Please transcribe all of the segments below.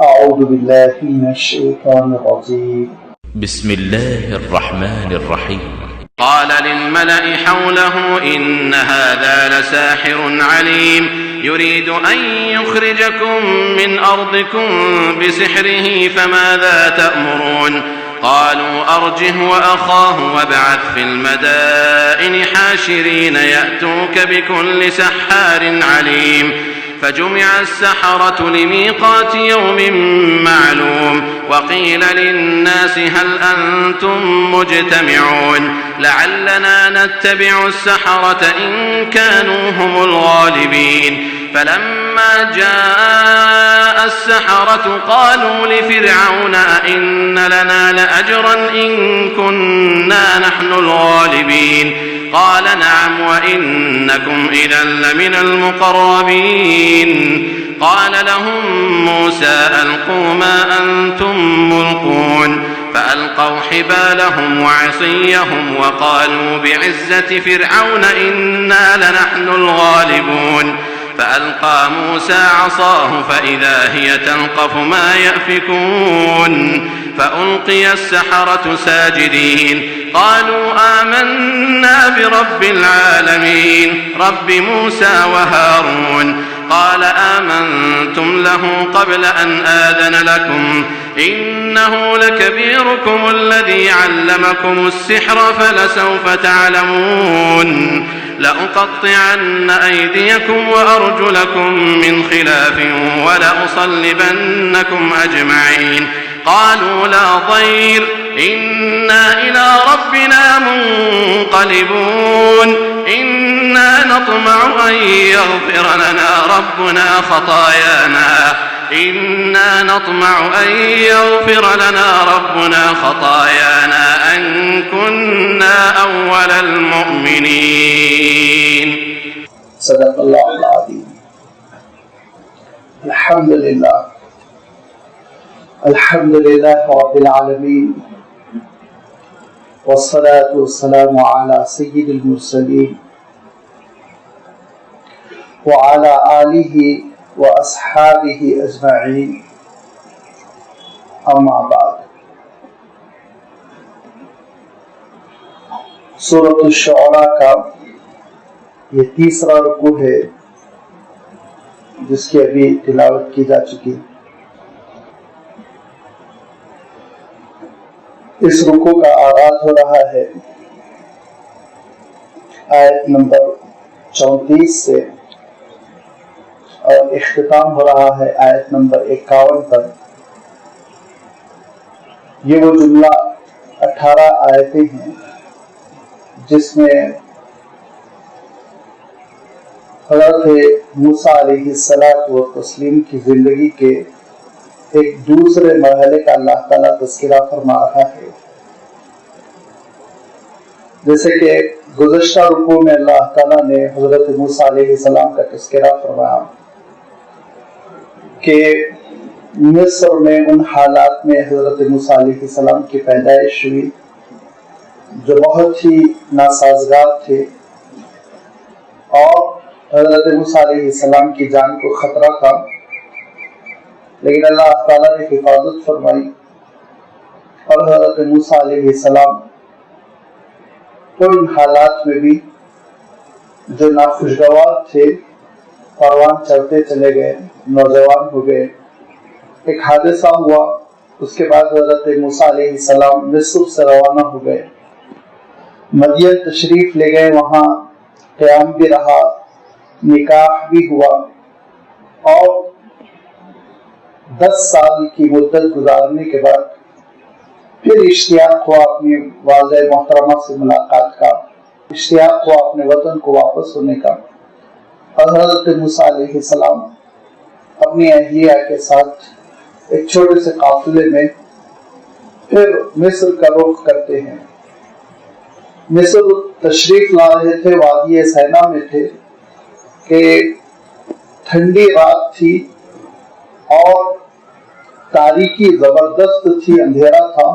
أعوذ بالله من الشيطان الرجيم بسم الله الرحمن الرحيم قال للملأ حوله إن هذا لساحر عليم يريد أن يخرجكم من أرضكم بسحره فماذا تأمرون قالوا أرجه وأخاه وابعث في المدائن حاشرين يأتوك بكل سحار عليم فجمع السحرة لميقات يوم معلوم وقيل للناس هل أنتم مجتمعون لعلنا نتبع السحرة إن كانوا هم الغالبين فلما جاء السحرة قالوا لفرعون أئن لنا لأجرا إن كنا نحن الغالبين قال نعم وإنكم إذا لمن المقربين قال لهم موسى ألقوا ما أنتم ملقون فألقوا حبالهم وعصيهم وقالوا بعزة فرعون إنا لنحن الغالبون فألقى موسى عصاه فإذا هي تلقف ما يأفكون فألقي السحرة ساجدين قالوا آمنا برب العالمين رب موسى وهارون قال آمنتم له قبل أن آذن لكم إنه لكبيركم الذي علمكم السحر فلسوف تعلمون لأقطعن أيديكم وأرجلكم من خلاف ولأصلبنكم أجمعين قالوا لا ضير إنا إلى ربنا منقلبون إنا نطمع أن يغفر لنا ربنا خطايانا أن كنا أول المؤمنين. صدق الله العظيم. الحمد لله رب العالمين والصلاة والسلام على سيد المرسلين وعلى آله وأصحابه أجمعين أما بعد. سورۃ الشعراء کا یہ تیسرا رکوع ہے جس کی ابھی تلاوت کی جا چکی. اس رکوع کا آغاز ہو رہا ہے آیت نمبر 34 سے اور اختتام ہو رہا ہے آیت نمبر 51 پر. یہ وہ جملہ 18 آیتیں ہیں جس میں حضرت موسیٰ علیہ السلام کی زندگی کے ایک دوسرے مرحلے کا اللہ تعالیٰ تذکرہ فرما رہا ہے. جیسے کہ گزشتہ رکوع میں اللہ تعالیٰ نے حضرت موسیٰ علیہ السلام کا تذکرہ فرمایا کہ مصر میں ان حالات میں حضرت موسیٰ علیہ السلام کی پیدائش ہوئی جو بہت ہی ناسازگار تھے اور حضرت موسیٰ علیہ السلام کی جان کو خطرہ تھا، لیکن اللہ تعالیٰ نے حفاظت فرمائی اور حضرت موسیٰ علیہ السلام ان حالات میں بھی جو ناخوشگوار تھے پروان چڑھتے چلے گئے، نوجوان ہو گئے. ایک حادثہ ہوا، اس کے بعد حضرت موسیٰ علیہ السلام مصر سے روانہ ہو گئے، مدین تشریف لے گئے، وہاں قیام بھی رہا، نکاح بھی ہوا اور 10 سال کی مدت گزارنے کے بعد پھر اشتیاق ہوا اپنی والدہ محترمہ سے ملاقات کا، اشتیاق ہوا اپنے وطن کو واپس ہونے کا. اور حضرت موسیٰ علیہ السلام اپنی اہلیہ کے ساتھ ایک چھوٹے سے قافلے میں پھر مصر کا رخ کرتے ہیں. مصر تشریف لا رہے تھے، وادی سینا میں تھے کہ ٹھنڈی رات تھی اور تاریکی زبردست تھی، اندھیرا تھا،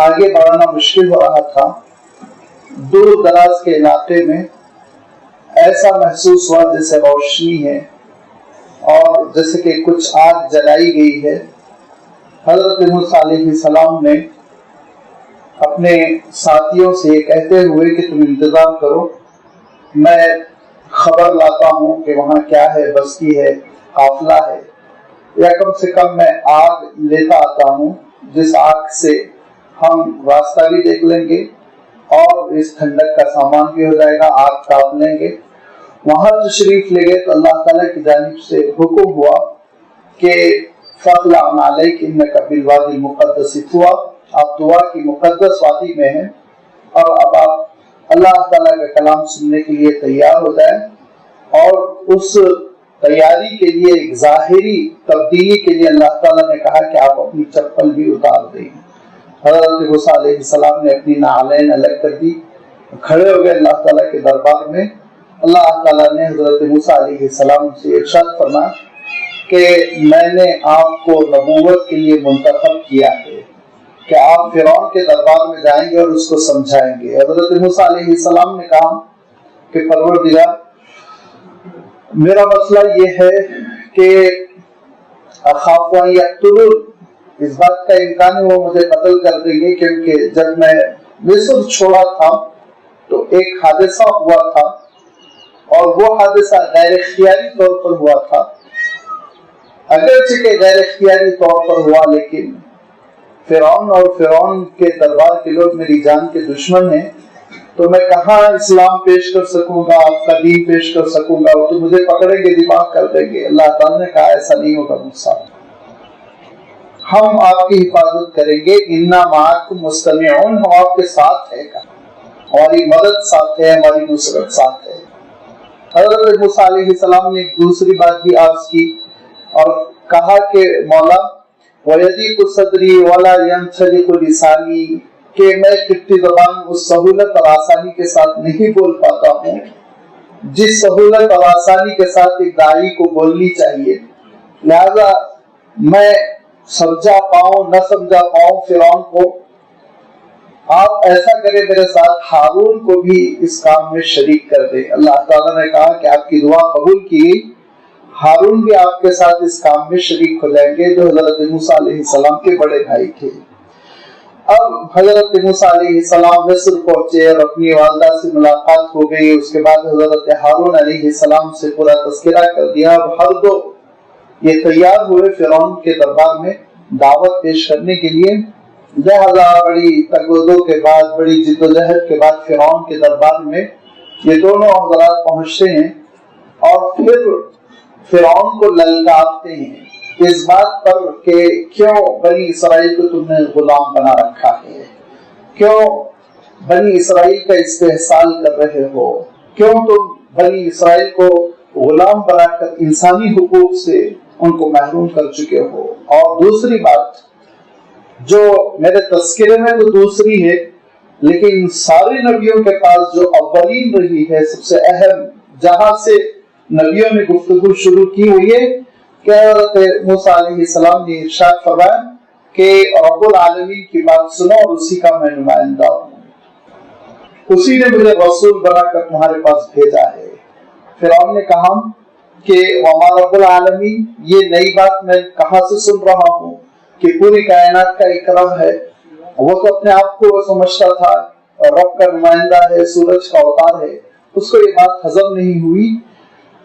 آگے بڑھنا مشکل ہو رہا تھا. دور دراز کے علاقے میں ایسا محسوس ہوا جیسے روشنی ہے اور جیسے کہ کچھ آگ جلائی گئی ہے، حضرت موسیٰ علیہ السلام نے اپنے ساتھیوں سے یہ کہتے ہوئے کہ تم انتظام کرو، میں خبر لاتا ہوں کہ وہاں کیا ہے، بستی ہے، قافلہ ہے، یا کم سے کم میں آگ لیتا آتا ہوں جس آگ سے ہم راستہ بھی دیکھ لیں گے اور اس ٹھنڈک کا سامان بھی ہو جائے گا، آگ تاپ لیں گے۔ وہاں تشریف لے گئے تو اللہ تعالیٰ کی جانب سے حکم ہوا کہ فَاخْلَعْ عَلَيْكَ إِنَّكَ بِالْوَادِ الْمُقَدَّسِ طُوَىٰ، آپ طُوَیٰ کی مقدس وادی میں ہیں، اور اب آپ اللہ تعالیٰ کا کلام سننے کے لیے تیار ہو جائیں۔ اور اس تیاری کے لیے ایک ظاہری تبدیلی کے لیے اللہ تعالیٰ نے کہا کہ آپ اپنی چپل بھی اتار دیں۔ حضرت موسیٰ علیہ السلام نے اپنی نعلین الگ کر دی، کھڑے ہو گئے اللہ تعالیٰ کے دربار میں۔ اللہ تعالیٰ نے حضرت موسیٰ علیہ السلام سے ارشاد فرمایا کہ میں نے آپ کو نبوت کے لیے منتخب کیا ہے کہ آپ فرعون کے دربار میں جائیں گے اور اس کو سمجھائیں گے۔ حضرت موسیٰ علیہ السلام نے کہا کہ پروردگار، میرا مسئلہ یہ ہے کہ اخاف ان یقتلون، اس بات کا امکان ہے وہ مجھے قتل کر دیں گے، کیونکہ جب میں مصر چھوڑا تھا تو ایک حادثہ ہوا تھا اور وہ حادثہ غیر اختیاری طور پر ہوا تھا، اگرچہ کہ غیر اختیاری طور پر ہوا، لیکن فرعون اور فرعون کے دربار کے لوگ میری جان کے دشمن ہیں، تو میں کہاں اسلام پیش کر سکوں گا، آپ کا دین پیش کر سکوں گا، وہ تو مجھے پکڑیں گے، دماغ کر دیں گے۔ اللہ تعالیٰ نے کہا ایسا نہیں ہوگا موسیٰ، ہم آپ کی حفاظت کریں گے، انا معکم مستمعون، ہم آپ کے ساتھ ہیں، ہماری مدد ساتھ ہے، ہماری نصرت ساتھ ہے۔ حضرت موسیٰ علیہ السلام نے دوسری بات بھی عرض کی اور کہا کہ مولا وَيَضِيقُ صَدْرِي وَلَا يَنْطَلِقُ لِسَانِي، کہ میں کتنی زبان اس سہولت اور آسانی کے ساتھ نہیں بول پاتا ہوں جس سہولت اور آسانی کے ساتھ ایک داعی کو بولنی چاہیے، لہذا میں سمجھا پاؤں نہ سمجھا پاؤں فرعون کو، آپ ایسا کریں میرے ساتھ ہارون کو بھی اس کام میں شریک کر دیں۔ اللہ تعالیٰ نے کہا کہ آپ کی دعا قبول کی، ہارون بھی آپ کے ساتھ اس کام میں شریک ہو جائیں گے، جو حضرت موسیٰ علیہ السلام کے بڑے بھائی تھے۔ اب حضرت موسیٰ علیہ السلام مصر پہنچے اور اپنی والدہ سے ملاقات ہو گئی، اس کے بعد حضرت ہارون علیہ السلام سے پورا تذکرہ کر دیا۔ اب ہر دو یہ تیار ہوئے فرعون کے دربار میں دعوت پیش کرنے کے لیے، لہذا بڑی تگ و دو کے بعد، بڑی جد و جہد کے بعد فرعون کے دربار میں یہ دونوں حضرات پہنچتے ہیں اور پھر فرعون کو للکارتے ہیں اس بات پر کہ کیوں بنی اسرائیل کو تم نے غلام بنا رکھا ہے، کیوں بنی اسرائیل کا استحصال کر رہے ہو، کیوں تم بنی اسرائیل کو غلام بنا کر انسانی حقوق سے ان کو محروم کر چکے ہو۔ اور دوسری بات جو میرے تذکرے میں تو دوسری ہے، لیکن سارے نبیوں کے پاس جو اولین رہی ہے، سب سے اہم جہاں سے نبیوں نے گفتگو شروع کی ہوئی ہے کہ حضرت موسیٰ علیہ السلام نے ارشاد فرمایا کہ رب العالمین کی بات سنو اور اسی کا میں نمائندہ ہوں، اسی نے مجھے رسول بنا کر تمہارے پاس بھیجا ہے۔ فرعون نے کہا کہ وما رب العالمین، یہ نئی بات میں کہاں سے سن رہا ہوں کہ پوری کائنات کا ایک رب ہے، وہ تو اپنے آپ کو سمجھتا تھا رب کا نمائندہ ہے، سورج کا اوتار ہے، اس کو یہ بات ہضم نہیں ہوئی۔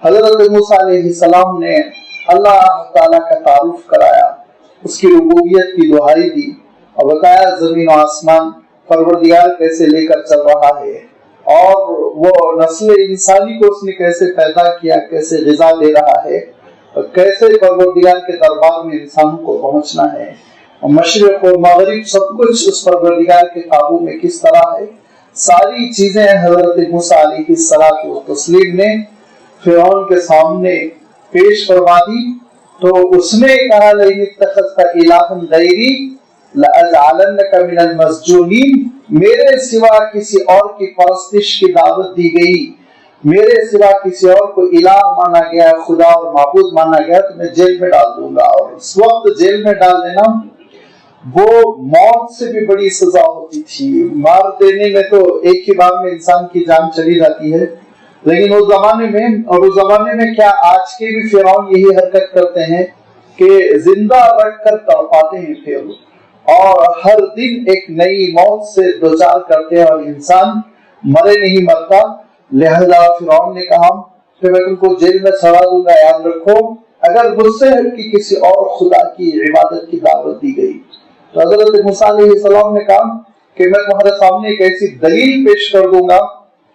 حضرت موسیٰ علیہ السلام نے اللہ تعالیٰ کا تعارف کرایا، اس کی ربوبیت کی دہائی دی اور بتایا زمین و آسمان پروردگار کیسے لے کر چل رہا ہے، اور وہ نسل انسانی کو اس نے کیسے پیدا کیا، کیسے غذا دے رہا ہے، اور کیسے پروردگار کے دربار میں انسان کو پہنچنا ہے، اور مشرق و مغرب سب کچھ اس پروردگار کے قابو میں کس طرح ہے۔ ساری چیزیں حضرت موسیٰ علیہ السلام و تسلیم نے فرعون کے سامنے پیش فرما دی، تو اس نے کہا لئن اتخذت الہا غیری لأجعلنک من المسجونین، میرے سوا کسی اور کی پرستش کی دعوت دی گئی، میرے سوا کسی اور کو الہ مانا گیا، خدا اور معبود مانا گیا، تو میں جیل میں ڈال دوں گا۔ اور اس وقت جیل میں ڈال دینا وہ موت سے بھی بڑی سزا ہوتی تھی، مار دینے میں تو ایک ہی بار میں انسان کی جان چلی جاتی ہے، لیکن اس زمانے میں کیا آج کے بھی فرعون یہی حرکت کرتے ہیں کہ زندہ رکھ کر تڑپاتے ہیں پھر، اور ہر دن ایک نئی موت سے دوچار کرتے ہیں، اور انسان مرے نہیں مرتا۔ لہذا فرعون نے کہا کہ میں تم کو جیل میں سڑا دوں گا، یاد رکھو اگر مجھ سے ہٹ کے کسی اور خدا کی عبادت کی دعوت دی گئی۔ تو حضرت موسیٰ علیہ السلام نے کہا کہ میں تمہارے سامنے ایک ایسی دلیل پیش کر دوں گا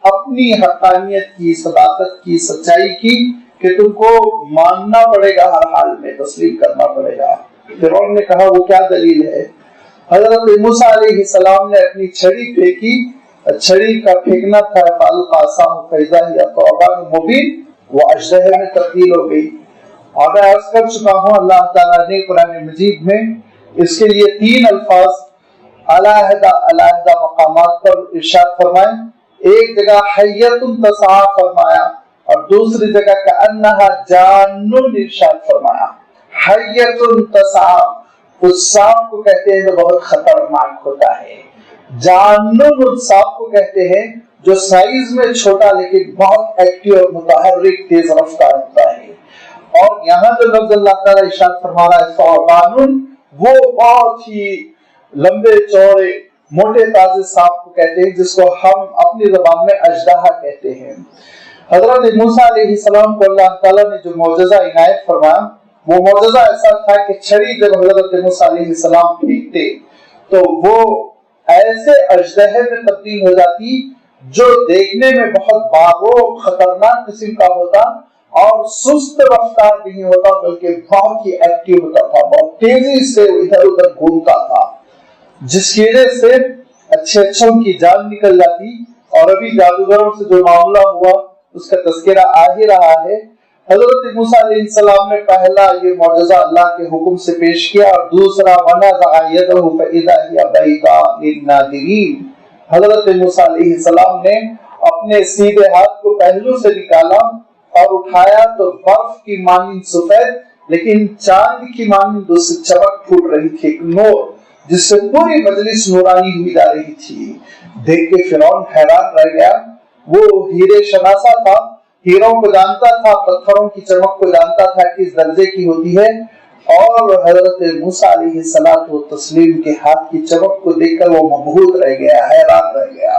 اپنی حقانیت کی، صداقت کی، سچائی کی، کہ تم کو ماننا پڑے گا، ہر حال میں تسلیم کرنا پڑے گا۔ فرعون نے کہا وہ کیا دلیل ہے؟ حضرت موسیٰ علیہ السلام نے اپنی چھڑی پھینکی، چھڑی کا پھینکنا تھا فَأَلْقَىٰ عَصَاهُ فَإِذَا هِيَ ثُعْبَانٌ مُبِينٌ، وہ اژدہے میں تبدیل ہو گئی۔ اور میں عرض کر چکا ہوں اللہ تعالیٰ نے قرآن مجید میں اس کے لیے 3 الفاظ علیحدہ مقامات پر ارشاد فرمائے۔ ایک جگہ حیۃ تسعیٰ فرمایا، اور دوسری جگہ کأنها جان ارشاد فرمایا۔ حیۃ تسعیٰ اس سانپ کو کہتے ہیں جو بہت خطرناک ہوتا ہے، جان اس سانپ کو کہتے ہیں جو سائز میں چھوٹا لیکن بہت ایکٹیو اور متحرک تیز رفتار ہوتا ہے۔ اور یہاں جو لفظ اللہ تعالیٰ ارشاد فرما رہا ہے ثعبان، وہ بہت ہی لمبے چوڑے موٹے تازے سانپ کو کہتے ہیں، جس کو ہم اپنی زبان میں اژدہا کہتے ہیں۔ حضرت موسیٰ علیہ السلام کو اللہ تعالیٰ نے جو معجزہ عنایت فرمایا، وہ معجزہ ایسا تھا کہ چھڑی جب حضرت موسیٰ علیہ السلام پھینکتے تو وہ ایسے اژدہے میں تبدیل ہو جاتی جو دیکھنے میں بہت باروق خطرناک قسم کا ہوتا، اور سست رفتار نہیں ہوتا بلکہ بہت ہی ایکٹیو ہوتا تھا، بہت تیزی سے ادھر ادھر گھومتا تھا، جس کی وجہ سے اچھوں کی جان نکل جاتی۔ اور ابھی جادوگروں سے جو معاملہ ہوا اس کا تذکرہ آ ہی رہا ہے۔ حضرت موسیٰ علیہ السلام نے پہلا یہ معجزہ اللہ کے حکم سے پیش کیا، اور دوسرا وَنَزَعَ يَدَهُ فَإِذَا هِيَ بَيْضَاءُ لِلنَّاظِرِينَ، حضرت موسیٰ علیہ السلام نے اپنے سیدھے ہاتھ کو پہلو سے نکالا اور اٹھایا تو برف کی مانند سفید لیکن چاند کی مانند اس سے چمک پھوٹ رہی تھی، ایک نور جس سے پوری مجلس نورانی ہوئی جا رہی تھی۔ دیکھ کے فرعون حیران رہ گیا، وہ ہیرے شناسا تھا، ہیروں کو جانتا تھا، پتھروں کی چمک کو جانتا تھا کہ اس درجے کی ہوتی ہے، اور حضرت موسیٰ علیہ الصلوۃ والتسلیم کے ہاتھ کی چمک کو دیکھ کر وہ مبہوت رہ گیا، حیران رہ گیا۔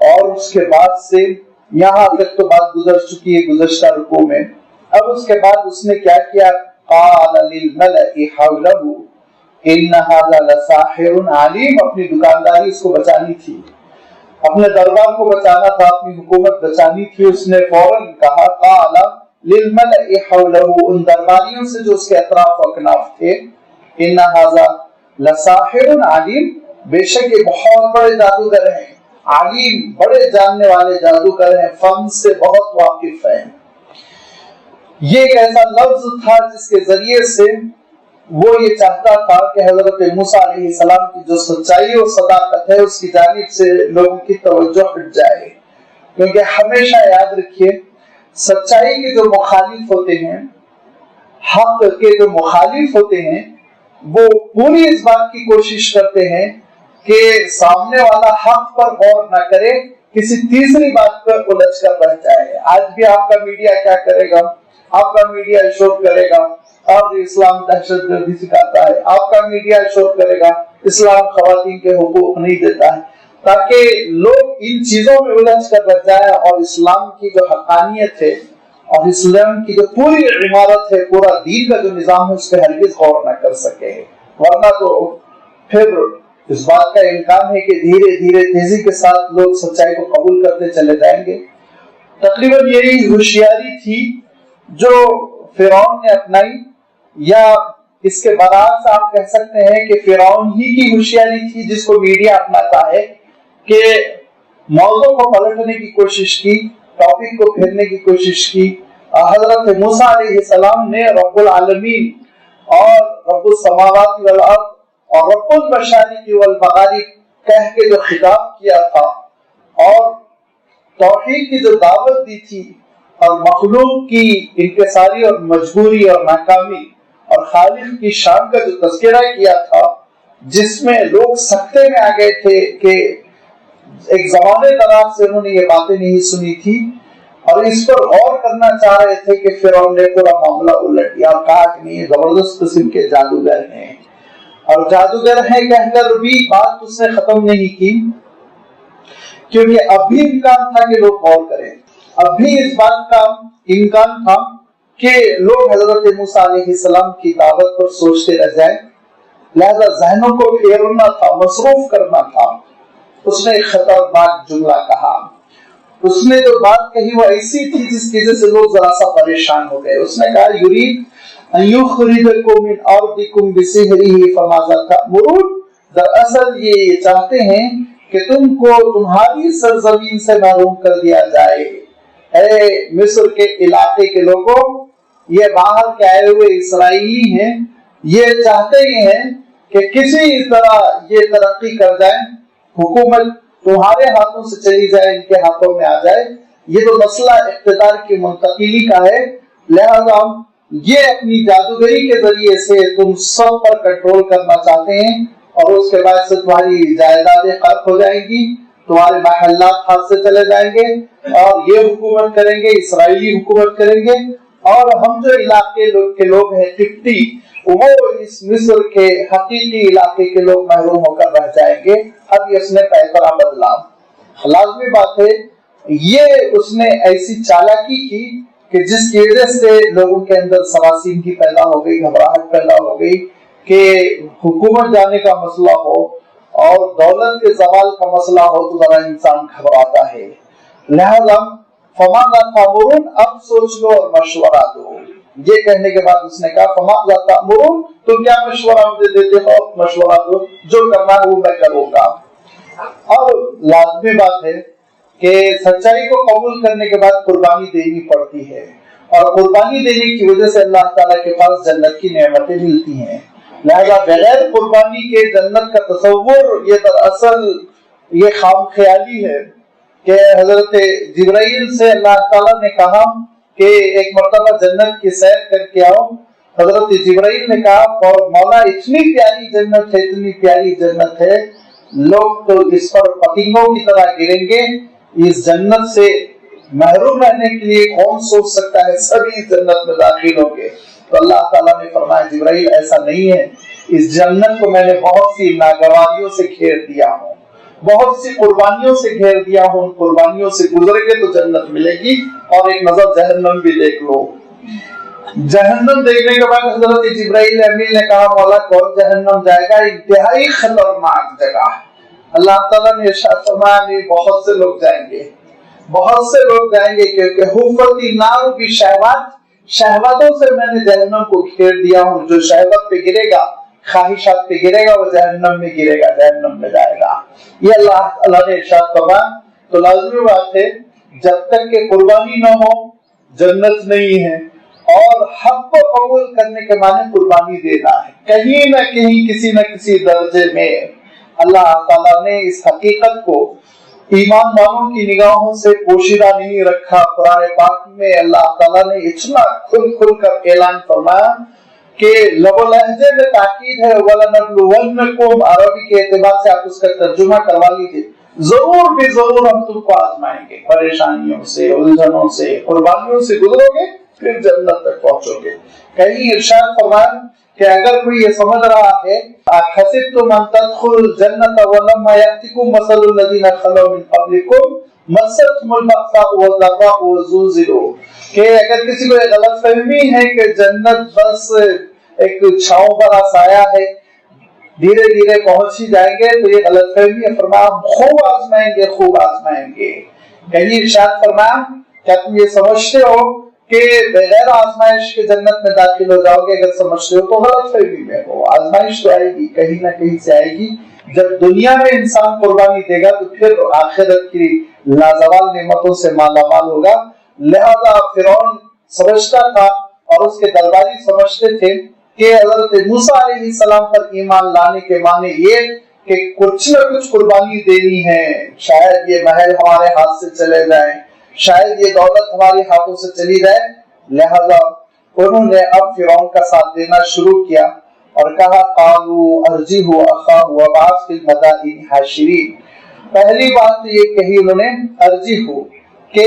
اور اس کے بعد سے یہاں تک تو بات گزر چکی ہے گزشتہ رکوع میں۔ اب اس کے بعد اس نے کیا کیا؟ قال للملأ حوله ان هذا لساحر علیم، اپنی دکانداری اس کو بچانی تھی، اپنے دربار کو بچانا تھا، اپنی حکومت بچانی تھی۔ اس نے فوراً کہا قال للملأ حوله، ان درباریوں سے جو اس کے اطراف و اکناف تھے، ان هذا لساحر علیم، بے شک یہ بہت بڑے جادوگر ہیں، علیم بڑے جاننے والے جادوگر ہیں، فن سے بہت واقف ہیں۔ یہ ایک ایسا لفظ تھا جس کے ذریعے سے وہ یہ چاہتا تھا کہ حضرت موسیٰ علیہ السلام کی جو سچائی اور صداقت ہے اس کی جانب سے لوگوں کی توجہ ہٹ جائے، کیونکہ ہمیشہ یاد رکھیے سچائی کے جو مخالف ہوتے ہیں، حق کے جو مخالف ہوتے ہیں، وہ پوری اس بات کی کوشش کرتے ہیں کہ سامنے والا حق پر غور نہ کرے، کسی تیسری بات پر الجھ کر رہ جائے۔ آج بھی آپ کا میڈیا کیا کرے گا؟ آپ کا میڈیا شور کرے گا اور اسلام دہشت گردی سکھاتا ہے، آپ کا میڈیا شور کرے گا اسلام خواتین کے حقوق نہیں دیتا ہے، تاکہ لوگ ان چیزوں میں الجھ کر رہ جائے اور اسلام کی جو حقانیت ہے اور اسلام کی جو پوری عمارت ہے، پورا دین کا جو نظام ہے، اس پہ ہرگز غور نہ کر سکے۔ ورنہ تو پھر اس بات کا امکان ہے کہ دھیرے دھیرے تیزی کے ساتھ لوگ سچائی کو قبول کرتے چلے جائیں گے۔ تقریباً یہی ہوشیاری تھی جو فرعون نے اپنائی، یا اس کے برعکس آپ کہہ سکتے ہیں کہ فرعون ہی کی ہوشیاری تھی جس کو میڈیا اپناتا ہے، کہ موضوع کو پلٹنے کی کوشش کی، ٹاپک کو پھیرنے کی کوشش کی۔ حضرت موسیٰ علیہ السلام نے رب العالمین اور رب السماوات والارض اور رب المشارق والمغارب کہہ کے جو خطاب کیا تھا اور توحید کی جو دعوت دی تھی، اور مخلوق کی انکساری اور مجبوری اور ناکامی اور خالق کی شان کا جو تذکرہ کیا تھا، جس میں لوگ سکتے میں آ گئے تھے کہ ایک زمانے دراز سے انہوں نے یہ باتیں نہیں سنی تھی، اور اس پر غور کرنا چاہ رہے تھے کہ فرعون نے پورا معاملہ الٹ دیا اور کہا کہ نہیں زبردست قسم کے جادوگر ہیں، اور جادوگر ہیں کہہ کر بھی بات اس نے ختم نہیں کی، کیونکہ اب بھی امکان تھا کہ لوگ غور کریں، اب بھی اس بات کا امکان تھا کہ لوگ حضرت موسیٰ علیہ السلام کی دعوت پر سوچتے رہ جائیں، لہذا ذہنوں کو پھیرنا تھا، مصروف کرنا تھا۔ اس نے ایک خطرناک جملہ کہا، اس نے جو بات کہی وہ ایسی تھی جس کی وجہ سے لوگ ذرا سا پریشان ہو گئے۔ اس نے کہا یرید ان یخرجکم من ارضکم بسحرہ فماذا تأمرون، دراصل یہ چاہتے ہیں کہ تم کو تمہاری سرزمین سے محروم کر دیا جائے۔ اے مصر کے علاقے کے لوگوں، یہ باہر کے آئے ہوئے اسرائیلی ہیں، یہ چاہتے ہی ہیں کہ کسی طرح یہ ترقی کر جائیں، حکومت تمہارے ہاتھوں سے چلی جائے، ان کے ہاتھوں میں آ جائے۔ یہ تو مسئلہ اقتدار کی منتقلی کا ہے، لہذا یہ اپنی جادوگری کے ذریعے سے تم سب پر کنٹرول کرنا چاہتے ہیں، اور اس کے بعد سے تمہاری جائیدادیں قرق ہو جائیں گی، تمہارے محلات ہاتھ سے چلے جائیں گے، اور یہ حکومت کریں گے، اسرائیلی حکومت کریں گے، اور ہم جو علاقے کے لوگ ہیں قبطی، وہ اس مصر کے حقیقی علاقے کے لوگ محروم ہو کر رہ جائیں گے۔ اب اس نے پیسہ بدلا، لازمی بات ہے یہ اس نے ایسی چالاکی کی کہ جس کی وجہ سے لوگوں کے اندر سراسیمگی پیدا ہو گئی، گھبراہٹ پیدا ہو گئی کہ حکومت جانے کا مسئلہ ہو اور دولت کے زوال کا مسئلہ ہو تو ذرا انسان گھبراتا ہے۔ لہذا فماذا تأمرون، اب سوچ لو اور مشورہ دو۔ یہ کہنے کے بعد اس نے کہا فماذا تأمرون، تم کیا مشورہ مجھے دیتے ہو؟ مشورہ دو، جو کرنا ہے وہ میں کروں گا۔ اب لازمی بات ہے کہ سچائی کو قبول کرنے کے بعد قربانی دینی پڑتی ہے، اور قربانی دینے کی وجہ سے اللہ تعالیٰ کے پاس جنت کی نعمتیں ملتی ہیں۔ لہذا بغیر قربانی کے جنت کا تصور یہ دراصل یہ خام خیالی ہے کہ حضرت جبرائیل سے اللہ تعالیٰ نے کہا کہ ایک مرتبہ جنت کی سیر کر کے آؤ۔ حضرت جبرائیل نے کہا اور مولا اتنی پیاری جنت ہے، اتنی پیاری جنت ہے، لوگ تو اس پر پتنگوں کی طرح گریں گے، اس جنت سے محروم رہنے کے لیے کون سوچ سکتا ہے، سبھی جنت میں داخل ہوں گے۔ تو اللہ تعالیٰ نے فرمایا جبرائیل ایسا نہیں ہے، اس جنت کو میں نے بہت سی ناگواریوں سے گھیر دیا ہوں، بہت سی قربانیوں سے گھیر دیا ہوں، ان قربانیوں سے گزرے گے تو جنت ملے گی۔ اور ایک نظر جہنم بھی دیکھ لو۔ جہنم دیکھنے کے بعد حضرت جبرائیل امین نے کہا مولا کون جہنم جائے گا، انتہائی خطرناک جگہ۔ اللہ تعالیٰ نے ارشاد فرمایا نہیں، بہت سے لوگ جائیں گے، بہت سے لوگ جائیں گے، کیونکہ حفت النار بشہوات، شہوتوں سے میں نے جہنم کو گھیر دیا ہوں۔ جو شہوت پہ گرے گا، خواہشات پہ گرے گا، وہ جہنم میں گرے گا، جہنم میں جائے گا۔ یہ اللہ تعالیٰ نے ارشاد فرمایا۔ تو لازمی بات ہے جب تک کہ قربانی نہ ہو جنت نہیں ہے، اور حق کو قبول کرنے کے معنی قربانی دینا ہے۔ کہیں نہ کہیں کسی نہ کسی درجے میں اللہ تعالیٰ نے اس حقیقت کو ایمان والوں کی نگاہوں سے پوشیدہ نہیں رکھا۔ قرآن پاک میں اللہ تعالیٰ نے اتنا کھل کر اعلان فرمایا کہ لب و لہجے میں تاکید ہے، وَلَنَبْلُوَنَّكُمْ، عربی کے اعتبار سے آپ اس کا ترجمہ کروا لیجیے، ضرور بھی ضرور ہم تم کو آزمائیں گے، پریشانیوں سے، الجھنوں سے، قربانیوں سے گزرو گے پھر جنت تک پہنچو گے۔ کہیں ارشاد فرمایا کہ اگر کوئی یہ سمجھ رہا ہے حسبتم ان تدخلوا الجنة ولما يأتكم مثل الذين خلوا من قبلكم مستهم البأساء والضراء وزلزلوا، کہ اگر کسی کو یہ غلط فہمی ہے کہ جنت بس ایک چھاؤں بھرا سایہ ہے، دھیرے دھیرے پہنچ ہی جائیں گے، تو یہ غلط فہمی ہے۔ فرمایا خوب آزمائیں گے، خوب آزمائیں گے۔ کہیں ارشاد فرمایا کیا تم یہ سمجھتے ہو کہ بغیر آزمائش کے جنت میں داخل ہو جاؤ گے؟ اگر سمجھتے ہو تو غلط فہمی میں ہو، آزمائش تو آئے گی، کہیں نہ کہیں سے آئے گی۔ جب دنیا میں انسان قربانی دے گا تو پھر آخرت کی لازوال نعمتوں سے مالا مال ہوگا۔ لہذا فرعون سمجھتا تھا اور اس کے درباری سمجھتے تھے کہ حضرت موسیٰ علیہ السلام پر ایمان لانے کے معنی یہ کہ کچھ نہ کچھ قربانی دینی ہے، شاید یہ محل ہمارے ہاتھ سے چلے جائیں، شاید یہ دولت ہمارے ہاتھوں سے چلی جائے۔ لہذا انہوں نے اب فرعون کا ساتھ دینا شروع کیا اور کہا قالوا ارجه اخاه وابعث في المدائن حاشرین۔ پہلی بات تو یہ کہی انہوں نے ارجه، کہ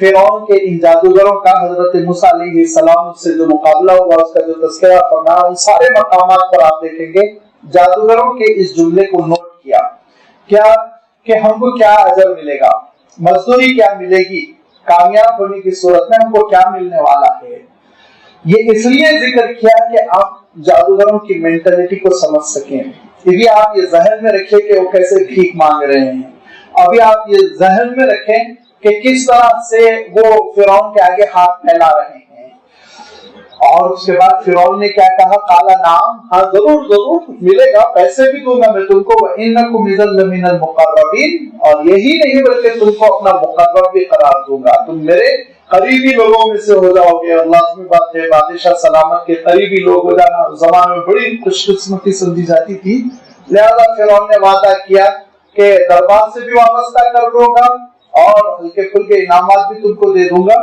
فرعون کے ان جادوگروں کا حضرت موسیٰ علیہ السلام سے جو مقابلہ ہوا، اس کا جو تذکرہ فرمایا، ان سارے مقامات پر آپ دیکھیں گے جادوگروں کے اس جملے کو نوٹ کیا کہ ہم کو کیا اجر ملے گا، مزدوری کیا ملے گی، کامیاب ہونے کی صورت میں ہم کو کیا ملنے والا ہے۔ یہ اس لیے ذکر کیا کہ آپ جادوگروں کی مینٹلٹی کو سمجھ سکیں۔ ابھی آپ یہ ذہن میں رکھیں کہ وہ کیسے بھیک مانگ رہے ہیں، ابھی آپ یہ ذہن میں رکھیں کہ کس طرح سے وہ فرعون کے آگے ہاتھ پھیلا رہے ہیں۔ اور اس کے بعد فرعون نے کیا کہا؟ قالا نعم، ہاں ضرور ضرور ملے گا، پیسے بھی دوں گا میں تم کو، وَإِنَّكُمْ إِذًا لَمِنَ الْمُقَرَّبِينَ، اور یہی نہیں بلکہ تم کو اپنا مقرب بھی قرار دوں گا، تم میرے قریبی لوگوں میں سے ہو جاؤ گے۔ اور لازمی بات ہے بادشاہ سلامت کے قریبی لوگ ہو جانا اس زمانے میں بڑی خوش قسمتی سمجھی جاتی تھی، لہذا فرعون نے وعدہ کیا کہ دربار سے بھی وابستہ کر دوں گا اور ہلکے پھلکے انعامات بھی تم کو دے دوں گا،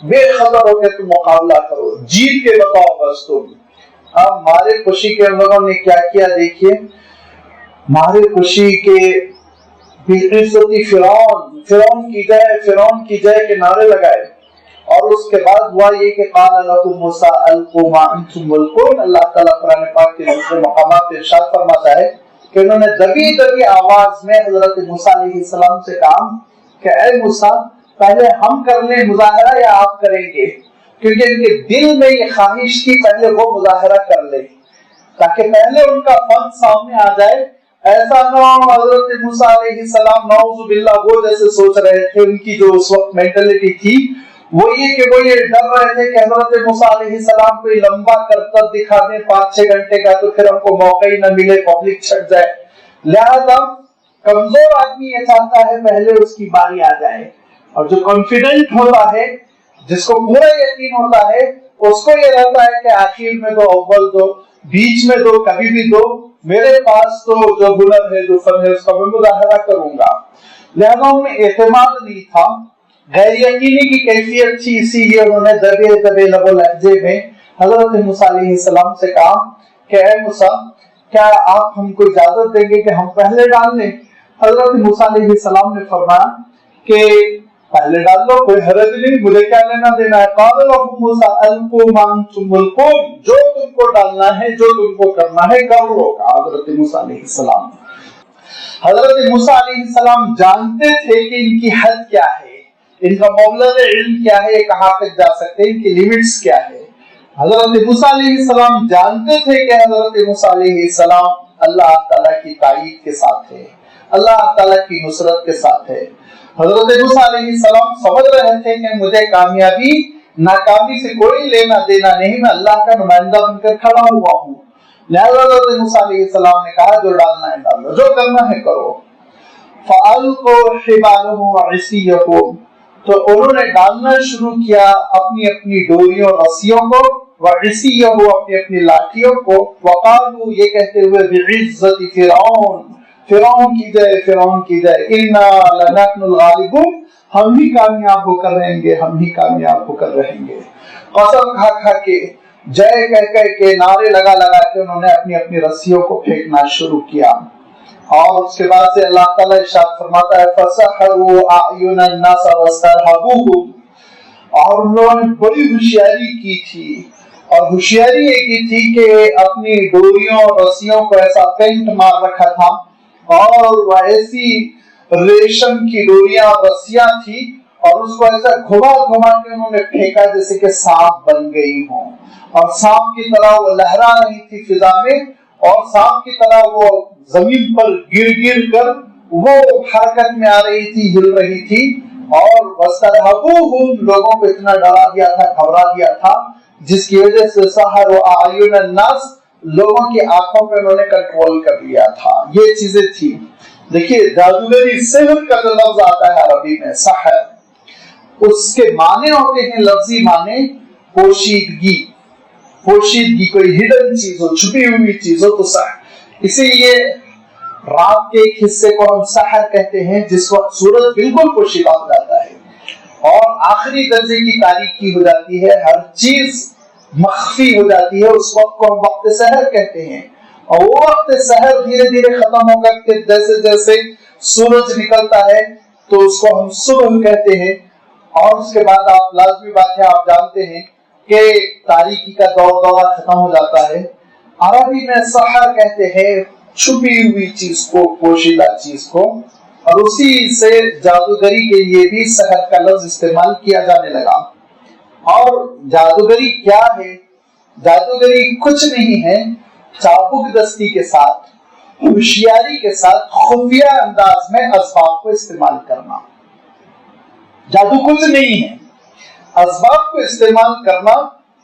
بے خبر ہو کے تم مقابلہ کرو، جیت کے بتاؤ بس تم۔ اب مارے خوشی کے لوگوں نے کیا کیا دیکھیے، مارے خوشی کے بےعزتی فرعون کی جائے کے نعرے لگائے، اور اس کے بعد ہوا یہ کہ قال لهم موسیٰ القوا ما انتم ملقون۔ اللہ تعالیٰ قرآن پاک کے دوسرے مقامات پہ ارشاد فرماتا ہے کہ انہوں نے دبی آواز میں حضرت موسیٰ علیہ السلام سے کہا کہ اے موسیٰ پہلے ہم کر لیں مظاہرہ یا آپ کریں گے، کیونکہ ان کے دل میں یہ خواہش تھی پہلے وہ مظاہرہ کر لیں تاکہ پہلے ان کا فن سامنے آ جائے۔ ایسا نہ ہو حضرت موسیٰ علیہ السلام نعوذ باللہ وہ جیسے سوچ رہے تھے، ان کی جو اس وقت مینٹلٹی تھی وہ یہ کہ وہ یہ ڈر رہے تھے کہ حضرت موسیٰ علیہ السلام کوئی لمبا کرتب دکھا دیں 5-6 گھنٹے کا تو پھر ہم کو موقع ہی نہ ملے، پبلک چھٹ جائے، لہذا کمزور آدمی یہ چاہتا ہے پہلے اس کی باری آ جائے، اور جو کانفیڈنٹ ہوتا ہے، جس کو پورا یقین ہوتا ہے، اس کو یہ رہتا ہے کہ آخر میں دو، اول دو، بیچ میں دو، کبھی بھی دو، میرے پاس تو جو ہنر ہے جو فن ہے اس کا میں مظاہرہ کروں گا۔ لہذا ان میں اعتماد نہیں تھا، غیر یقینی کی کیفیت تھی، اسی لیے انہوں نے دبے لب و لہجے میں حضرت موسیٰ علیہ السلام سے کہا کہ اے موسیٰ کیا آپ ہم کو اجازت دیں گے کہ ہم پہلے ڈال لیں؟ حضرت موسیٰ علیہ السلام نے فرمایا کہ پہلے ڈال لو، کوئی حرج نہیں، مجھے کیا لینا دینا ہے۔ قال لهم موسیٰ القوا ما انتم ملقون، جو تم کو ڈالنا ہے، جو تم کو کرنا ہے کر لو، حضرت موسیٰ علیہ السلام۔ حضرت موسیٰ علیہ السلام جانتے تھے کہ ان کی حد کیا ہے، ان کا مبلغ علم کیا ہے، یہ کہاں تک جا سکتے ہیں، ان کی لیمٹس کیا ہے۔ حضرت موسیٰ علیہ السلام جانتے تھے کہ حضرت موسیٰ علیہ السلام اللہ تعالیٰ کی تائید کے ساتھ ہے، اللہ تعالیٰ کی نصرت کے ساتھ ہے۔ حضرت موسیٰ علیہ السلام سمجھ رہے تھے کہ مجھے کامیابی ناکامی سے کوئی لینا دینا نہیں، میں اللہ کا نمائندہ بن کر کھڑا ہوا ہوں، لہذا حضرت موسیٰ علیہ السلام نے کہا جو ڈالنا ہے ڈال لو، جو کرنا ہے کرو۔ فَأَلْقُوا حِبَالَهُمْ وَعِصِيَّهُمْ، تو انہوں نے ڈالنا شروع کیا اپنی اپنی ڈوریوں رسیوں کو، وَعِصِيَّهُ اپنی اپنی لاٹھیوں کو، وَقَالُوا یہ کہتے ہوئے بِعِزَّةِ فِرْعَوْنَ، فرعون کی جائے، فرعون کی جائے، اِنَّا لَنَحْنُ الْغَالِبُونَ، ہم ہی کامیاب ہو کر رہیں گے، ہم ہی کامیاب ہو کر رہیں گے۔ قسم کھا کھا کے، جے کہہ کے، نعرے لگا کے انہوں نے اپنی اپنی رسیوں کو پھینکنا شروع کیا، اور اس کے بعد سے اللہ تعالیٰ ارشاد فرماتا ہے فَسَحَرُوا أَعْيُنَ النَّاسَ وَاسْتَرْهَبُوهُمْ، اور ان لوگوں نے بڑی ہوشیاری کی تھی، اور ہوشیاری یہ کی تھی کہ اپنی ڈوریوں اور رسیوں کو ایسا پینٹ مار رکھا تھا، اور وہ ایسی ریشم کی ڈوریاں اور رسیاں تھی، اور اس کو ایسا گھما کے انہوں نے پھینکا جیسے کہ سانپ بن گئی ہوں، اور سانپ کی طرح وہ لہرا رہی تھی فضا میں، اور سانپ کی طرح وہ زمین پر گر کر وہ حرکت میں آ رہی تھی، ہل رہی تھی، اور وَاسْتَرْهَبُوهُمْ لوگوں کو اتنا ڈرا دیا تھا، گھبرا دیا تھا، جس کی وجہ سے سَحَرُوا أَعْيُنَ النَّاسِ لوگوں کی آنکھوں پہ انہوں نے کنٹرول کر لیا تھا۔ یہ چیزیں تھی۔ دیکھیے جادوگری، سحر کا جو لفظ آتا ہے عربی میں سحر، اس کے معنی ہوتے ہیں لفظی معنی پوشیدگی، کوئی ہڈن چیز ہو، چھپی ہوئی چیز ہو تو سحر۔ اسی لیے رات کے ایک حصے کو ہم سحر کہتے ہیں جس وقت سورج بالکل پوشیدہ ہو جاتا ہے اور آخری درجے کی تاریکی ہو جاتی ہے، ہر چیز مخفی ہو جاتی ہے، اس وقت کو ہم وقت سحر کہتے ہیں، اور وہ وقت سحر دھیرے دھیرے ختم ہو کر کے جیسے جیسے سورج نکلتا ہے تو اس کو ہم صبح کہتے ہیں، اور اس کے بعد آپ لازمی بات ہے آپ جانتے ہیں کہ تاریکی کا دورہ ختم ہو جاتا ہے. عربی میں سحر کہتے ہیں چھپی ہوئی چیز کو، پوشیدہ چیز کو، اور اسی سے جادوگری کے لیے بھی سحر کا لفظ استعمال کیا جانے لگا. اور جادوگری کیا ہے؟ جادوگری کچھ نہیں ہے، چابک دستی کے ساتھ، ہوشیاری کے ساتھ خفیہ انداز میں اسباب کو استعمال کرنا. جادو کچھ نہیں ہے، اسباب کو استعمال کرنا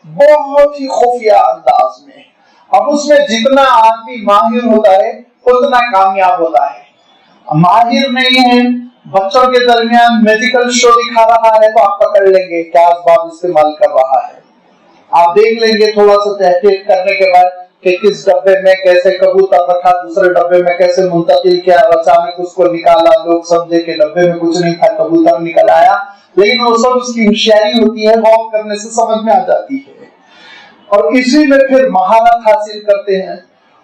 بہت ہی خفیہ انداز میں. اب اس میں جتنا آدمی ماہر ہوتا ہے اتنا کامیاب ہوتا ہے. ماہر نہیں ہے، بچوں کے درمیان میڈیکل شو دکھا رہا ہے تو آپ پکڑ لیں گے کیا اسباب استعمال کر رہا ہے. آپ دیکھ لیں گے تھوڑا سا تحقیق کرنے کے بعد کہ کس ڈبے میں کیسے کبوتر رکھا، دوسرے ڈبے میں کیسے منتقل کیا، اچانک اس کو نکالا، لوگ سمجھے کہ ڈبے میں کچھ نہیں تھا، کبوتر نکل آیا. لیکن وہ سب اس کی ہوشیاری ہوتی ہے، غور کرنے سے سمجھ میں آ جاتی ہے. اور اسی میں پھر مہارت حاصل کرتے ہیں،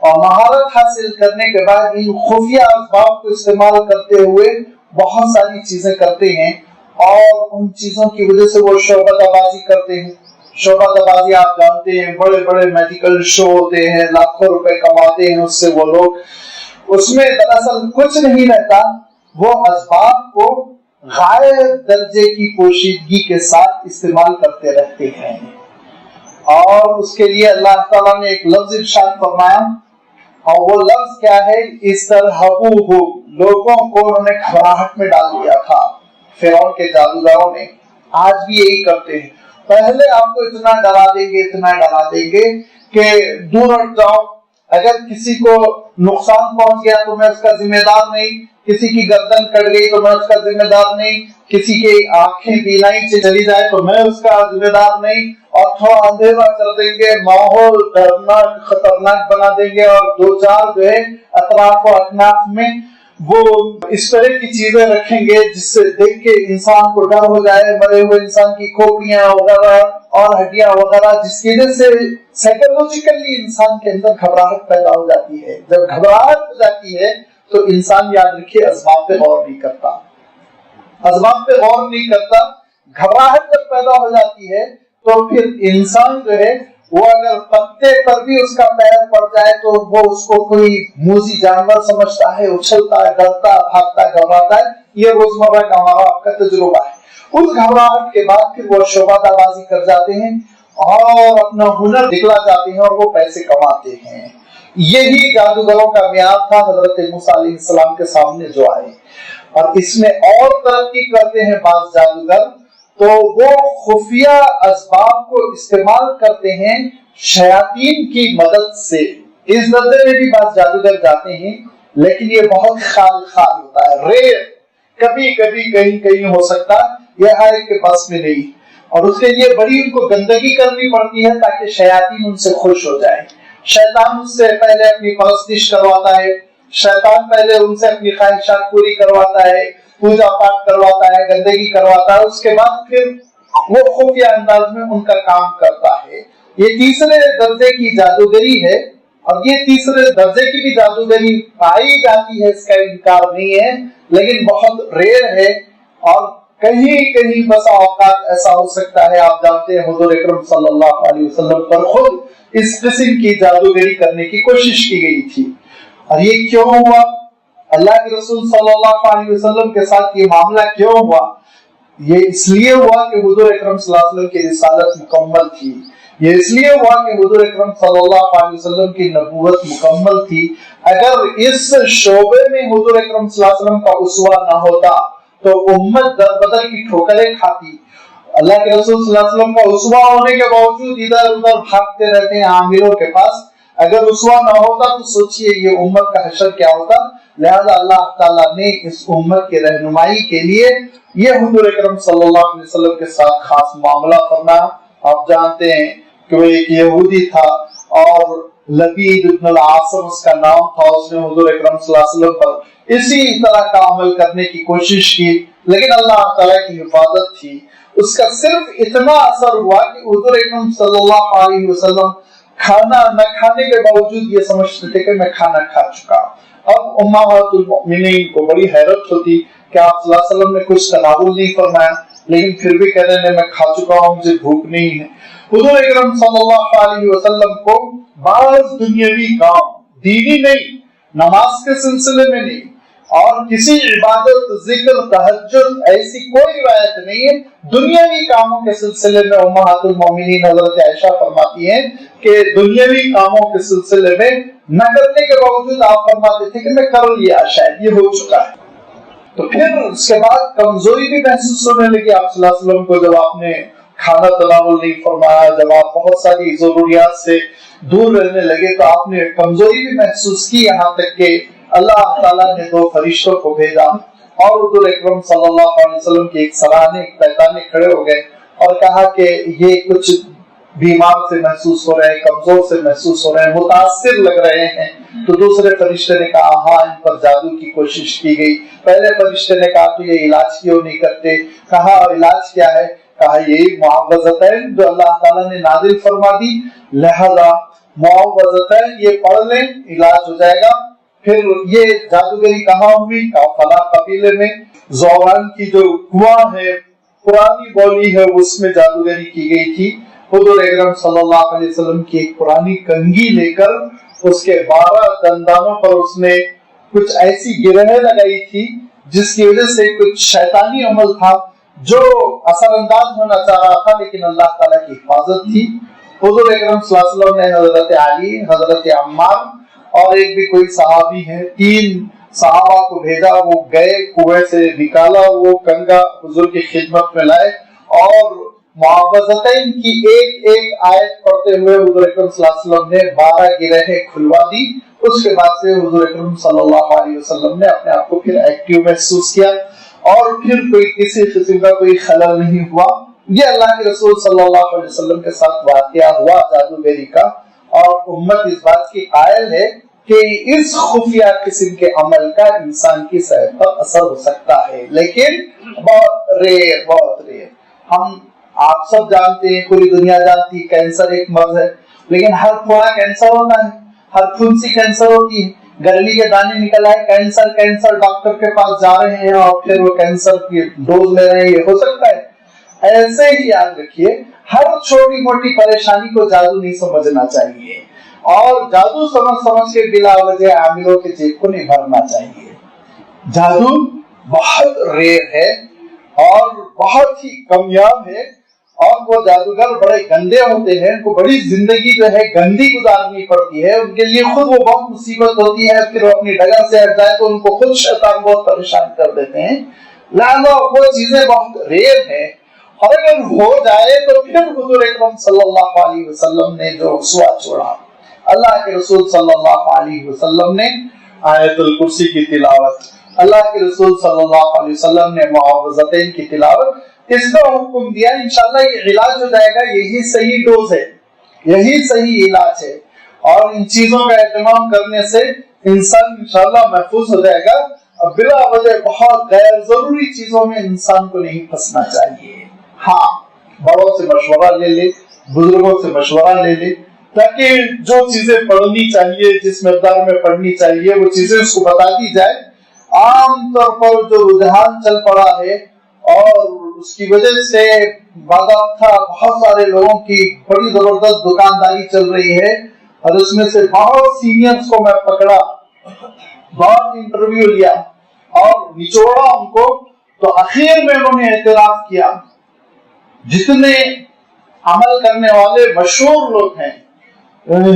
اور مہارت حاصل کرنے کے بعد ان خفیہ اسباب کو استعمال کرتے ہوئے بہت ساری چیزیں کرتے ہیں. اور ان چیزوں کی وجہ سے وہ شعبہ بازی کرتے ہیں. شعبہ بازی آپ جانتے ہیں، بڑے بڑے میڈیکل شو ہوتے ہیں، لاکھوں روپے کماتے ہیں اس سے وہ لوگ. اس میں دراصل کچھ نہیں رہتا، وہ اسباب کو غائب درجے کی پوشیدگی کے ساتھ استعمال کرتے رہتے ہیں. اور اس کے لیے اللہ تعالیٰ نے ایک لفظ ارشاد فرمایا، اور وہ لفظ کیا ہے؟ استرہبوہ، لوگوں کو انہوں نے گھبراہٹ میں ڈال دیا تھا. فرعون کے جادوگروں نے آج بھی یہی کرتے ہیں، پہلے آپ کو اتنا ڈرا دیں گے، اتنا ڈرا دیں گے کہ دور ہٹ جاؤ، اگر کسی کو نقصان پہنچ گیا تو میں اس کا ذمہ دار نہیں، کسی کی گردن کٹ گئی تو میں اس کا ذمہ دار نہیں، کسی کی آنکھیں بینائی سے چلی جائے تو میں اس کا ذمہ دار نہیں، اور تھوڑا اندھیرا کر دیں گے، ماحول ڈرناک خطرناک بنا دیں گے، اور دو چار جو ہے اطراف و اکناف میں وہ اس طرح کی چیزیں رکھیں گے جس سے دیکھ کے انسان کو ڈر ہو جائے، مرے ہوئے انسان کی کھوپڑیاں وغیرہ اور ہڈیاں وغیرہ، جس کی وجہ سے سائیکولوجیکلی انسان کے اندر گھبراہٹ پیدا ہو جاتی ہے. جب گھبراہٹ ہو جاتی ہے تو انسان یاد رکھے اسباب پہ غور نہیں کرتا، اسباب پہ غور نہیں کرتا. گھبراہٹ جب پیدا ہو جاتی ہے تو پھر انسان جو ہے وہ اگر پتے پر بھی اس کا پیر پڑ جائے تو وہ اس کو کوئی موذی جانور سمجھتا ہے، اچھلتا ہے، ڈرتا، بھاگتا، گھبراتا ہے. یہ روزمرہ کا ہمارا آپ کا تجربہ ہے. اس گھبراہٹ کے بعد پھر وہ شعبہ بازی کر جاتے ہیں اور اپنا ہنر دکھلا جاتے ہیں اور وہ پیسے کماتے ہیں. یہی جادوگروں کا معیار تھا حضرت موسیٰ علیہ السلام کے سامنے جو آئے. اور اس میں اور ترقی کرتے ہیں بعض جادوگر، تو وہ خفیہ اسباب کو استعمال کرتے ہیں شیاطین کی مدد سے. اس درجے میں بھی بعض جادوگر جاتے ہیں، لیکن یہ بہت خال ہوتا ہے، ریئر، کبھی کبھی کہیں ہو سکتا، یہ ہر ایک کے پاس میں نہیں. اور اس کے لیے بڑی ان کو گندگی کرنی پڑتی ہے تاکہ شیاطین ان سے خوش ہو جائے. شیطان ان سے پہلے اپنی پرستش کرواتا ہے، شیطان پہلے ان سے اپنی خواہشات پوری کرواتا ہے، پوجا پاٹ کرواتا ہے، گندگی کرواتا ہے، اس کے بعد پھر وہ خفیہ انداز میں ان کا کام کرتا ہے. یہ تیسرے درجے کی جادوگری ہے، اور یہ تیسرے درجے کی بھی جادوگری پائی جاتی ہے، اس کا انکار نہیں ہے، لیکن بہت ریئر ہے. اور کہیں بسا اوقات ایسا ہو سکتا ہے. آپ جانتے ہیں حضور اکرم صلی اللہ علیہ وسلم پر خود اس قسم کی جادوگری کرنے کی کوشش کی گئی تھی. اور یہ کیوں ہوا؟ اللہ کے رسول صلی اللہ علیہ وسلم کے ساتھ یہ معاملہ کیوں ہوا؟ یہ اس لیے ہوا کہ حضور اکرم صلی اللہ علیہ وسلم کی رسالت مکمل تھی. یہ اس لیے ہوا کہ حضور اکرم صلی اللہ علیہ وسلم کی نبوت مکمل تھی. اگر اس شعبے میں حضور اکرم صلی اللہ علیہ وسلم کا اسوہ نہ ہوتا تو امت در بدر کی ٹھوکریں کھاتی. اللہ کے رسول صلی اللہ علیہ وسلم کا اسوہ ہونے کے باوجود ادھر ادھر بھاگتے رہتے ہیں عاملوں کے پاس. اگر اسوہ نہ ہوتا تو سوچئے یہ امت کا حشر کیا ہوتا. لہذا اللہ تعالیٰ نے اس امت کی رہنمائی کے لیے یہ حضور اکرم صلی اللہ علیہ وسلم کے ساتھ خاص معاملہ فرمایا. آپ جانتے ہیں کہ وہ ایک یہودی تھا اور لبید ابن العاصم اس کا نام تھا. اس نے حضور اکرم صلی اللہ علیہ وسلم پر اسی طرح کا عمل کرنے کی کوشش کی، لیکن اللہ تعالیٰ کی حفاظت تھی. اس کا صرف اتنا اثر ہوا کہ حضور اکرم صلی اللہ علیہ وسلم کھانا نہ کھانے کے باوجود یہ سمجھتے تھے کہ میں کھانا کھا چکا. اب امہات المؤمنین کو بڑی حیرت ہوتی کہ آپ صلی اللہ علیہ وسلم نے کچھ تناول نہیں فرمایا. لیکن پھر بھی کہنے لگے میں کھا چکا ہوں, مجھے بھوک نہیں ہے. حضور اکرم صلی اللہ علیہ وسلم کو بعض دنیاوی کام, دینی نہیں, نماز کے سلسلے میں نہیں, اور کسی عبادت, ذکر, تہجد ایسی کوئی روایت نہیں ہے, دنیاوی کاموں کے سلسلے میں امہات المومنین حضرت عائشہ فرماتی ہیں کہ دنیاوی کاموں کے سلسلے میں نہ کرنے کے باوجود آپ فرماتے تھے کہ میں کر لیا, شاید یہ ہو چکا ہے. تو پھر اس کے بعد کمزوری بھی محسوس ہونے لگی آپ صلی اللہ علیہ وسلم کو, جب آپ نے کھانا تناول نہیں فرمایا, جب آپ بہت ساری ضروریات سے دور رہنے لگے تو آپ نے کمزوری بھی محسوس کی, یہاں تک کہ اللہ تعالیٰ نے 2 فرشتوں کو بھیجا اور حضور اکرم صلی اللہ علیہ وسلم کے ایک سرانے, ایک پیتانے کھڑے ہو گئے اور کہا کہ یہ کچھ بیمار سے محسوس ہو رہے ہیں, کمزور سے محسوس ہو رہے ہیں, متاثر لگ رہے ہیں. تو دوسرے فرشتے نے کہا ہاں ان پر جادو کی کوشش کی گئی. پہلے فرشتے نے کہا تو یہ علاج کیوں نہیں کرتے؟ کہا علاج کیا ہے؟ کہا یہی معوذتین جو اللہ تعالیٰ نے نازل فرما دی, لہذا معوذتین یہ پڑھ لیں, علاج ہو جائے گا. پھر یہ جادوگری کہاں ہوئی؟ فلاں قبیلے میں, زوران کی جو کنواں ہے, پرانی بولی ہے, اس میں جادوگری کی گئی تھی. حضور اکرم صلی اللہ علیہ وسلم کی ایک پرانی کنگھی لے کر اس کے 12 دندانوں پر اس نے کچھ ایسی گرہیں لگائی تھی جس کی وجہ سے کچھ شیطانی عمل تھا جو اثر انداز ہونا چاہ رہا تھا, لیکن اللہ تعالیٰ کی حفاظت تھی. حضور اکرم صلی اللہ علیہ وسلم نے حضرت علی, حضرت عمار اور ایک بھی کوئی صحابی ہے, 3 صحابہ کو بھیجا. وہ گئے, کنویں سے نکالا وہ کنگا, حضور کی خدمت میں لائے اور معوذتین کی ایک ایک آیت پڑھتے ہوئے حضور اکرم صلی اللہ علیہ وسلم نے 12 گرہیں کھلوا دی. اس کے بعد سے حضور اکرم صلی اللہ علیہ وسلم نے اپنے آپ کو پھر ایکٹیو محسوس کیا اور پھر کوئی کسی قسم کا کوئی خلل نہیں ہوا. یہ اللہ کے رسول صلی اللہ علیہ وسلم کے ساتھ واقعہ ہوا جادوگری کا, اور امت اس بات کی قائل ہے کہ اس خفیہ قسم کے عمل کا انسان کی صحت پر اثر ہو سکتا ہے, لیکن بہت ریئر. ہم آپ سب جانتے ہیں, پوری دنیا جانتی ہے کینسر ایک مرض ہے, لیکن ہر تھوڑا کینسر ہونا ہے, ہر پھنسی کینسر ہوتی ہے. گرمی کے دانے نکل آئے, کینسر, ڈاکٹر کے پاس جا رہے ہیں اور پھر وہ کینسر کی ڈوز لے رہے ہیں, یہ ہو سکتا ہے. ایسے ہی یاد رکھیے ہر چھوٹی موٹی پریشانی کو جادو نہیں سمجھنا چاہیے, اور جادو سمجھ کے بلا وجہ عاملوں کے جیب کو نہیں بھرنا چاہیے. جادو بہت ریئر ہے اور بہت ہی کامیاب ہے, اور وہ جادوگر بڑے گندے ہوتے ہیں, ان کو بڑی زندگی جو ہے گندی گزارنی پڑتی ہے, ان کے لیے خود وہ بہت مصیبت ہوتی ہے. پھر وہ اپنی ڈگر سے ہٹ جائے تو ان کو خود شیطان بہت پریشان کر دیتے ہیں. لہذا وہ چیزیں بہت ریئر ہیں, اور اگر ہو جائے تو پھر حضور اکرم صلی اللہ علیہ وسلم نے جو سوا چھوڑا, اللہ کے رسول صلی اللہ علیہ وسلم نے آیت الکرسی کی تلاوت, اللہ کے رسول صلی اللہ علیہ وسلم نے معوذتین کی تلاوت, اس کا حکم دیا. انشاءاللہ یہ علاج ہو جائے گا, یہی صحیح ڈوز ہے, یہی صحیح علاج ہے, اور ان چیزوں کا اہتمام کرنے سے انسان انشاءاللہ محفوظ ہو جائے گا. اب بلا وجہ بہت غیر ضروری چیزوں میں انسان کو نہیں پھنسنا چاہیے. ہاں, بڑوں سے مشورہ لے لے, بزرگوں سے مشورہ لے لے, تاکہ جو چیزیں پڑھنی چاہیے, جس مقدار میں پڑھنی چاہیے, وہ چیزیں اس کو بتا دی جائے. عام طور پر جو رجحان چل پڑا ہے اور اس کی وجہ سے باضابطہ بہت سارے لوگوں کی بڑی زبردست دکانداری چل رہی ہے, اور اس میں سے بہت سینئرز کو میں پکڑا, بہت انٹرویو لیا اور نچوڑا ان کو, تو اخیر میں انہوں نے اعتراف کیا. جتنے عمل کرنے والے مشہور لوگ ہیں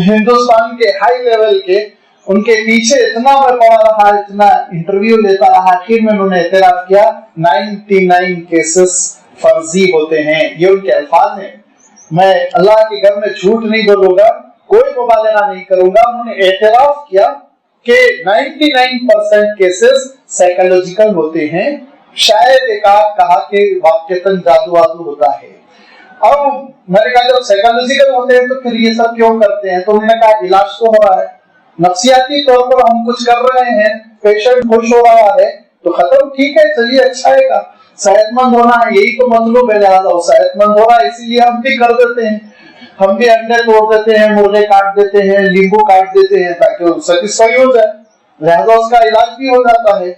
ہندوستان کے ہائی لیول کے, ان کے پیچھے اتنا میں پڑا رہا, اتنا انٹرویو لیتا رہا, آخر میں انہوں نے اعتراف کیا 99 کیسز فرضی ہوتے ہیں. یہ ان کے الفاظ ہیں, میں اللہ کے گھر میں جھوٹ نہیں بولوں گا, کوئی مبالغہ نہیں کروں گا. انہوں نے اعتراف کیا کہ 99% کیسز سائیکولوجیکل ہوتے ہیں, شاید ایک آدھ کہا کہ واقعتاً جادو وادو ہوتا ہے. اب میں نے کہا جب سائیکولوجیکل ہوتے ہیں تو پھر یہ سب کیوں کرتے ہیں؟ تو انہوں نے کہا علاج تو ہو رہا ہے, نفسیاتی طور پر ہم کچھ کر رہے ہیں, پیشنٹ خوش ہو رہا ہے تو ختم, ٹھیک ہے چلیے اچھا ہے گا, صحت مند ہونا ہے یہی تو مطلوب ہے, لہٰذا وہ صحت مند ہو رہا ہے اسی لیے ہم بھی کر دیتے ہیں, ہم بھی انڈے توڑ دیتے ہیں, مرغے کاٹ دیتے ہیں, لیمبو کاٹ دیتے ہیں تاکہ وہ سیٹسفائی ہو جائے, لہٰذا اس کا علاج بھی ہو جاتا ہے.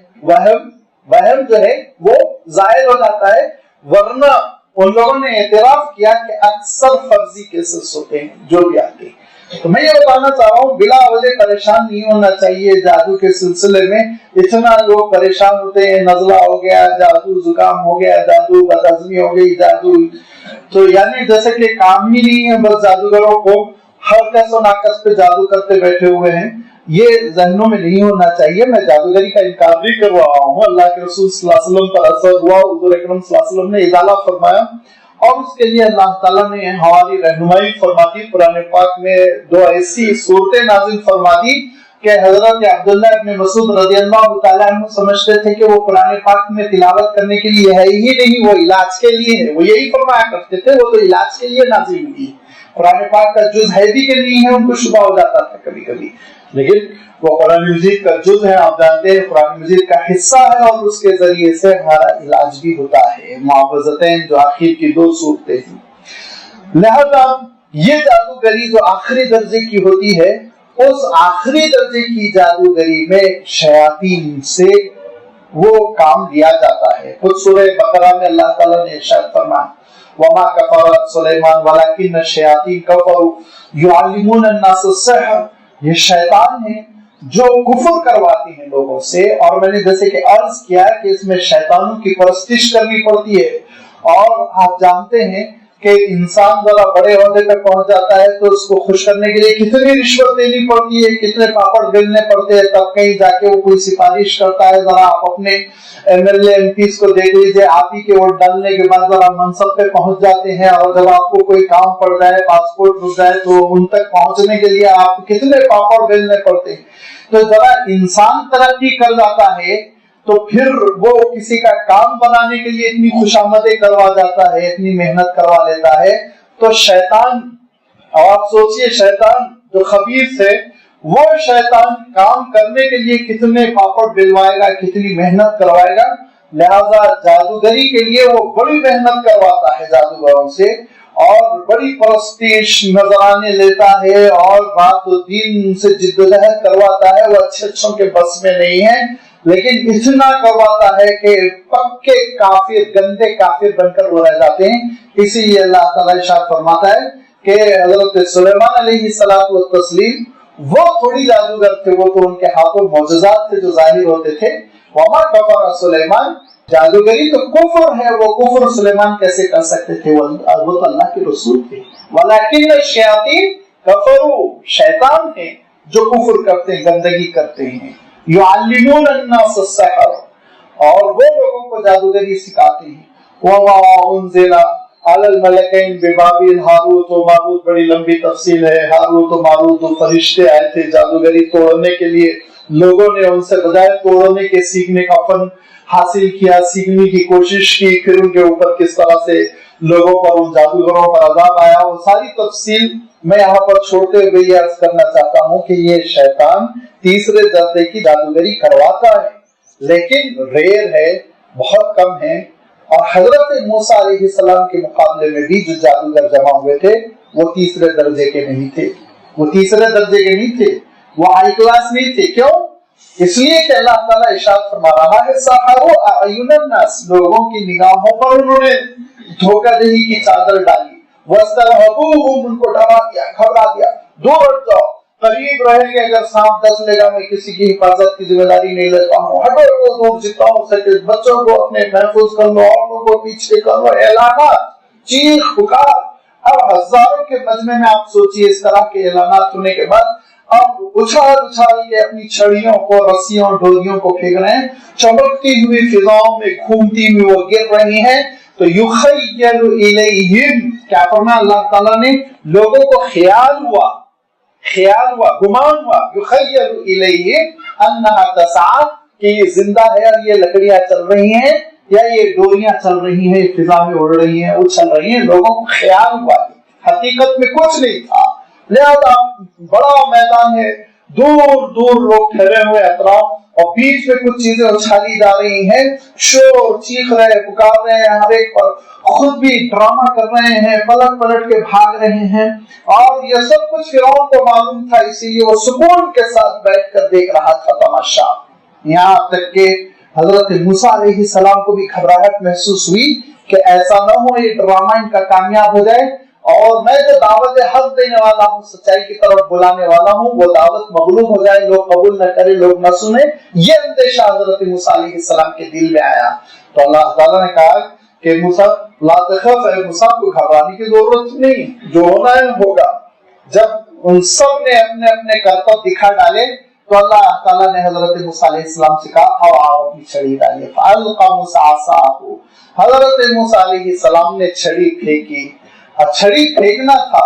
وہم جو ہے وہ ظاہر ہو جاتا ہے. ورنہ ان لوگوں نے اعتراف کیا کہ اکثر فرضی کیسز ہوتے ہیں جو بھی آتے ہیں. تو میں یہ بتانا چاہ رہا ہوں بلا وجہ پریشان نہیں ہونا چاہیے. جادو کے سلسلے میں اتنا لوگ پریشان ہوتے ہیں، نزلہ ہو گیا، جادو زکام ہو گیا، جادو بدہضمی ہو گئی، جادو تو یعنی جیسے کہ کام ہی نہیں ہے، بس جادوگروں کو ہر کس و ناقص پہ جادو کرتے بیٹھے ہوئے ہیں. یہ ذہنوں میں نہیں ہونا چاہیے. میں جادوگری کا انکار بھی کر رہا ہوں. اللہ کے رسول صلی اللہ علیہ وسلم پر اثر ہوا، حضور اکرم صلی اللہ علیہ وسلم نے ازالہ فرمایا اور اس کے لیے اللہ تعالیٰ نے ہماری رہنمائی فرما دی. قرآن پاک میں 2 ایسی صورتیں نازل فرما دی کہ حضرت عبداللہ ابن مسعود رضی اللہ تعالیٰ عنہ سمجھتے تھے کہ وہ قرآن پاک میں تلاوت کرنے کے لیے ہے ہی نہیں، وہ علاج کے لیے ہے. وہ یہی فرمایا کرتے تھے وہ تو علاج کے لیے نازل ہوئی ہے، قرآن پاک کا جز ہے بھی کہ نہیں ہے. ان کو شبہ ہو جاتا تھا کبھی کبھی، لیکن وہ قرآن مجید کا جز ہے. آپ جانتے ہیں قرآن مجید کا حصہ ہے اور اس کے ذریعے سے ہمارا علاج بھی ہوتا ہے. معوذتین جو آخر کی 2 صورتیں ہیں. لہذا یہ جادوگری جو آخری درجے کی ہوتی ہے، اس آخری درجے کی جادوگری میں شیاطین سے وہ کام لیا جاتا ہے. خود سورہ بقرہ میں اللہ تعالیٰ نے ارشاد فرمایا وما کفر سلیمان ولکن الشیاطین کفروا یعلمون الناس السحر. یہ شیطان ہیں جو کفر کرواتی ہیں لوگوں سے. اور میں نے جیسے کہ عرض کیا کہ اس میں شیطانوں کی پرستش کرنی پڑتی ہے. اور آپ جانتے ہیں کہ انسان ذرا بڑے عہدے پہ پہنچ جاتا ہے تو اس کو خوش کرنے کے لیے کتنی رشوت دینی پڑتی ہے، کتنے پاپڑ بیلنے پڑتے ہیں، تب کہیں جا کے وہ کوئی سفارش کرتا ہے. ذرا آپ اپنے ایم ایل اے ایم پیز کو دیکھ لیجیے، آپ ہی کے ووٹ ڈالنے کے بعد ذرا منصب پہ پہنچ جاتے ہیں اور جب آپ کو کوئی کام پڑ جائے، پاسپورٹ رک جائے تو ان تک پہنچنے کے لیے آپ کتنے پاپڑ بیلنے پڑتے ہیں. تو ذرا انسان ترقی کر جاتا ہے تو پھر وہ کسی کا کام بنانے کے لیے اتنی خوشامدیں کروا جاتا ہے، اتنی محنت کروا لیتا ہے. تو شیطان، آپ سوچئے شیطان جو خبیث ہے، وہ شیطان کام کرنے کے لیے کتنے پاپڑ بلوائے گا، کتنی محنت کروائے گا. لہذا جادوگری کے لیے وہ بڑی محنت کرواتا ہے جادوگروں سے اور بڑی پرستش نذرانے لیتا ہے اور رات و دن سے جدوجہد کرواتا ہے. وہ اچھے اچھوں کے بس میں نہیں ہے، لیکن اتنا کرواتا ہے کہ پکے کافر، گندے کافر بن کر وہ رہ جاتے ہیں. اسی لیے اللہ تعالیٰ ارشاد فرماتا ہے کہ حضرت سلیمان علیہ الصلوۃ والتسلیم وہ تھوڑی جادوگر تھے، وہ تو ان کے ہاتھوں معجزات تھے جو ظاہر ہوتے تھے. وما کفر سلیمان، جادوگری تو کفر ہے، وہ کفر سلیمان کیسے کر سکتے تھے؟ وہ تو اللہ کے رسول تھے. ولکن الشیاطین کفروا، شیطان ہیں جو کفر کرتے ہیں، گندگی کرتے ہیں. یعلمون الناس السحر، اور وہ لوگوں کو جادوگری سکھاتے ہیں. وما انزل علی الملکین ببابل ہاروت و ماروت، بڑی لمبی تفصیل ہے. ہاروت و ماروت دو فرشتے آئے تھے جادوگری توڑنے کے لیے. لوگوں نے ان سے بجائے توڑنے کے سیکھنے کا فن حاصل کیا، سیکھنے کی کوشش کی، پھر ان کے اوپر کس طرح سے لوگوں پر، ان جادوگروں پر عذاب آیا. وہ ساری تفصیل میں یہاں پر چھوڑتے ہوئے یہ عرض کرنا چاہتا ہوں کہ یہ شیطان تیسرے درجے کی جادوگری کرواتا ہے، لیکن ریئر ہے، بہت کم ہے. اور حضرت موسیٰ علیہ السلام کے مقابلے میں بھی جو جادوگر جمع ہوئے تھے وہ تیسرے درجے کے نہیں تھے، وہ تیسرے درجے کے نہیں تھے، وہ ہائی کلاس نہیں تھے. کیوں؟ اس لیے کہ اللہ تعالیٰ ارشاد فرما رہا ہے سحروا اعین الناس، لوگوں کی نگاہوں پر انہوں نے دھوکہ دہی کی چادر ڈالی. واسترهبوهم، ان کو ڈرا دیا، گھبرا دیا. دور ہٹ جاؤ، قریب رہیں گے، اگر سانپ ڈس لے گا میں کسی کی حفاظت کی ذمہ داری نہیں لیتا ہوں. ہٹو دور جتنا ہو سکے، بچوں کو اپنے محفوظ کر لو، عورتوں کو پیچھے کر لو. اعلانات، چیخ پکار. اب ہزاروں کے مجمع میں آپ سوچیے اس طرح کے اعلانات ہونے کے بعد اب اچھال کے اپنی چھڑیوں کو، رسیوں، ڈوریوں کو پھینک رہے ہیں، چمکتی ہوئی فضاؤں میں گھومتی ہوئی وہ گر رہی ہیں. تو یخیل الیہم، کیا فرمایا اللہ تعالیٰ نے؟ لوگوں کو خیال ہوا، گمان ہوا. یخیل الیہم انہا تسعی، کہ یہ زندہ ہے اور یہ لکڑیاں چل رہی ہیں یا یہ ڈوریاں چل رہی ہیں، فضا میں اڑ رہی ہیں، اچھل رہی ہیں. لوگوں کو خیال ہوا، حقیقت میں کچھ نہیں تھا. لہذا بڑا میدان ہے، دور دور لوگ ٹھہرے ہوئے اطراف، اور بیچ میں کچھ چیزیں اچھالی جا رہی ہیں، شور، چیخ رہے، پکار رہے ہیں ہر ایک پر، خود بھی ڈرامہ کر رہے ہیں، پلٹ پلٹ کے بھاگ رہے ہیں. اور یہ سب کچھ فرعون کو معلوم تھا، اسی لیے وہ سکون کے ساتھ بیٹھ کر دیکھ رہا تھا تماشا. یہاں تک کہ حضرت موسیٰ علیہ السلام کو بھی گھبراہٹ محسوس ہوئی کہ ایسا نہ ہو یہ ڈرامہ ان کا کامیاب ہو جائے اور میں جو دعوت حق دینے والا ہوں، سچائی کی طرف بلانے والا ہوں، وہ دعوت مغلوب ہو جائے، لوگ قبول نہ کرے، لوگ نہ سنیں۔ یہ اندیشہ حضرت موسیٰ علیہ السلام کے دل میں آیا تو اللہ تعالیٰ نے کہا کہ موسیٰ لا تخف، اے موسیٰ کو گھبرانے کی ضرورت نہیں، جو ہونا ہے ہوگا۔ جب ان سب نے اپنے اپنے کرتب دکھا ڈالے تو اللہ تعالیٰ نے حضرت موسیٰ علیہ السلام سے کہا اور آپ اپنی چھڑی ڈالیے۔ فَأَلْقَى مُوسَىٰ عَصَاهُ، حضرت موسیٰ علیہ السلام نے چھڑی پھینکی، اور چھڑی پھینکنا تھا،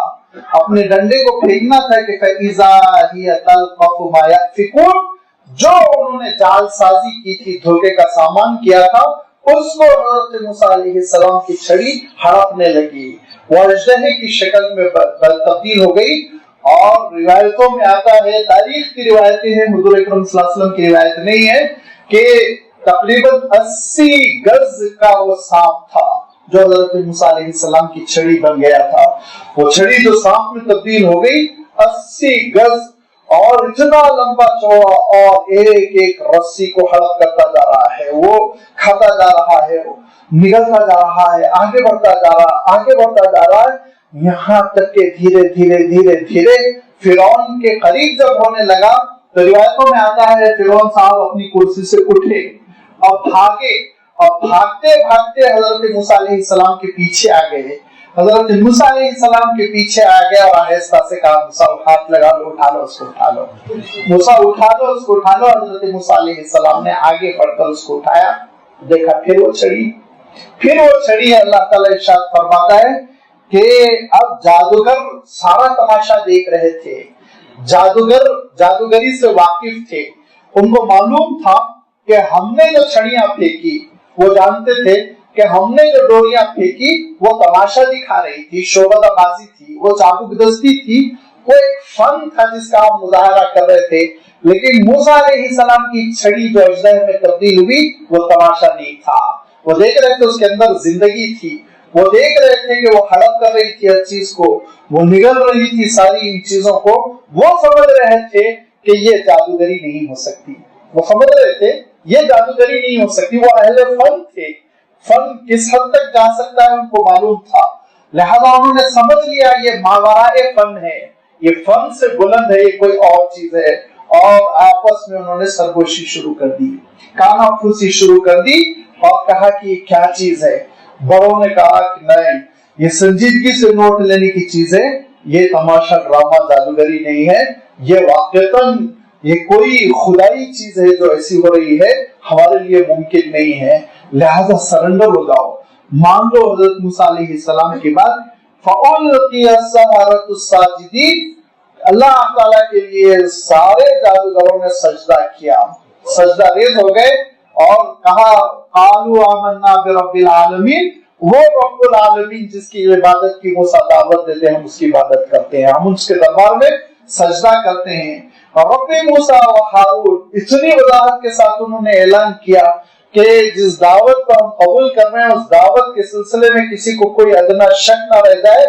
اپنے ڈنڈے کو پھینکنا تھا کہ فَإِذَا هِيَ تَلْقَفُ مَا يَأْفِكُونَ، جو انہوں نے جال سازی کی تھی، دھوکے کا سامان کیا تھا، اس کو حضرت موسیٰ علیہ السلام کی چھڑی ہڑپنے لگی، وہ اژدہے کی شکل میں تبدیل ہو گئی۔ اور روایتوں میں آتا ہے، تاریخ کی روایتیں ہیں، حضور اکرم صلی اللہ علیہ وسلم کی روایت نہیں ہے، کہ تقریباً 80 گز کا وہ سانپ تھا جو حضرت موسیٰ علیہ السلام کی چھڑی بن گیا تھا۔ وہ چھڑی جو سانپ میں تبدیل ہو گئی 80 گز اور اتنا لمبا چوڑا، اور ایک ایک رسی کو ہڑپ کرتا جا رہا ہے، وہ کھاتا جا رہا ہے، نگلتا جا رہا ہے، آگے بڑھتا جا رہا ہے، آگے بڑھتا جا رہا ہے، یہاں تک کہ دھیرے دھیرے دھیرے دھیرے فرعون کے قریب جب ہونے لگا تو روایتوں میں آتا ہے فرعون صاحب اپنی کرسی سے اٹھے اور بھاگے، اور بھاگتے بھاگتے حضرت موسیٰ علیہ السلام کے پیچھے آ گئے۔ حضرت موسیٰ علیہ السلام کے پیچھے آ گیا اور آہستہ سے کہا موسیٰ ہاتھ لگا لو، اٹھا لو اس کو، اٹھا لو موسیٰ، اٹھا لو اس کو، اٹھا لو۔ حضرت موسیٰ علیہ السلام نے آگے بڑھ کر اس کو اٹھایا، دیکھا پھر وہ چھڑی ہے۔ اللہ تعالیٰ ارشاد فرماتا ہے کہ اب جادوگر سارا تماشا دیکھ رہے تھے، جادوگر جادوگری سے واقف تھے، ان کو معلوم تھا کہ ہم نے جو چھڑیاں پھینکی، وہ جانتے تھے کہ ہم نے جو ڈوریاں پھینکی وہ تماشا دکھا رہی تھی، شعبدہ بازی تھی، وہ چابک دستی تھی، وہ ایک فن تھا جس کا ہم مظاہرہ کر رہے تھے۔ لیکن موسیٰ علیہ السلام کی چھڑی جو اژدہے میں تبدیل ہوئی وہ تماشا نہیں تھا، وہ دیکھ رہے تھے اس کے اندر زندگی تھی، وہ دیکھ رہے تھے کہ وہ ہڑپ کر رہی تھی ہر چیز کو، وہ نگل رہی تھی ساری ان چیزوں کو، وہ سمجھ رہے تھے کہ یہ جادوگری نہیں ہو سکتی، وہ سمجھ رہے تھے یہ جادوگری نہیں ہو سکتی۔ وہ اہل فن تھے، فن کس حد تک جا سکتا ہے ان کو معلوم تھا، لہذا انہوں نے سمجھ لیا یہ ماورائے فن ہے، یہ فن سے بلند ہے، یہ کوئی اور چیز ہے، اور آپس میں انہوں نے سرگوشی شروع کر دی، کانا پھوسی شروع کر دی اور کہا کہ یہ کیا چیز ہے۔ بڑوں نے کہا کہ نہیں، یہ سنجیدگی سے نوٹ لینے کی چیز ہے، یہ تماشا ڈرامہ جادوگری نہیں ہے، یہ واقعتاً یہ کوئی خدائی چیز ہے جو ایسی ہو رہی ہے، ہمارے لیے ممکن نہیں ہے، لہذا سرنڈر ہو جاؤ، مان لو حضرت موسیٰ علیہ السلام کی بات۔ فَأُلْقِيَ السَّحَرَةُ سَاجِدِينَ، اللہ تعالیٰ کے لیے سارے جادوگروں نے سجدہ کیا، سجدہ ریز ہو گئے اور کہا قَالُوا آمَنَّا بِرَبِّ الْعَالَمِينَ، وہ رب العالمین جس کی عبادت کی وہ دعوت دیتے ہیں، ہم اس کی عبادت کرتے ہیں، ہم اس کے دربار میں سجدہ کرتے ہیں۔ رب موسیٰ و ہارون، اتنی وضاحت کے ساتھ انہوں نے اعلان کیا کہ جس دعوت کو ہم قبول کر رہے ہیں اس دعوت کے سلسلے میں کسی کو کوئی ادنا شک نہ رہ جائے،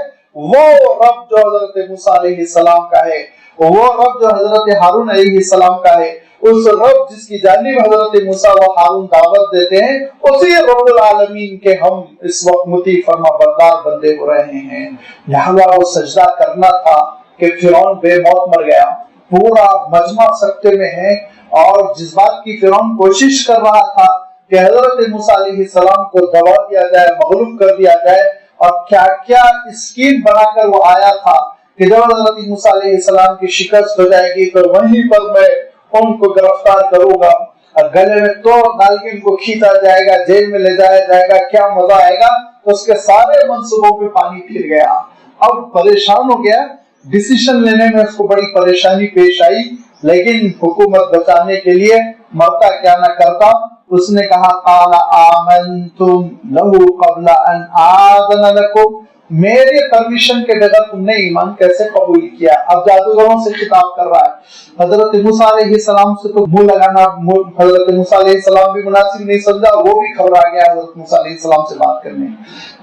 وہ رب جو حضرت موسیٰ علیہ السلام کا ہے، وہ رب جو حضرت ہارون علیہ السلام کا ہے، اس رب جس کی جانب حضرت موسیٰ و ہارون دعوت دیتے ہیں، اسی رب العالمین کے ہم اس وقت مطیع فرما بردار بندے ہو رہے ہیں۔ لہذا وہ سجدہ کرنا تھا کہ فرعون بے موت مر گیا، پورا مجمع سکتے میں ہے، اور جس بات کی فرعون کوشش کر رہا تھا کہ حضرت موسیٰ علیہ السلام کو دبا دیا جائے، مغلوب کر دیا جائے، اور کیا کیا اسکیم بنا کر وہ آیا تھا کہ جب حضرت موسیٰ علیہ السلام کی شکست ہو جائے گی تو وہیں پر میں ان کو گرفتار کروں گا، اور گلے میں تو ڈال کے ان کو کھینچا جائے گا، جیل میں لے جایا جائے گا، کیا مزہ آئے گا۔ تو اس کے سارے منصوبوں پہ پانی پھر گیا، اب پریشان ہو گیا، ڈیسیشن لینے میں اس کو بڑی پریشانی پیش آئی، لیکن حکومت بچانے کے لیے مرتا کیا نہ کرتا، اس نے کہا قال آمنتم لہو قبل ان آذن لکم، میرے پرمیشن کے بغیر تم نے ایمان کیسے قبول کیا۔ اب جادوگروں سے خطاب کر رہا ہے، حضرت موسیٰ علیہ السلام سے تو منہ لگانا حضرت موسیٰ علیہ السلام بھی مناسب نہیں سمجھا، وہ بھی گھبرا گیا حضرت موسیٰ علیہ السلام سے بات کرنے،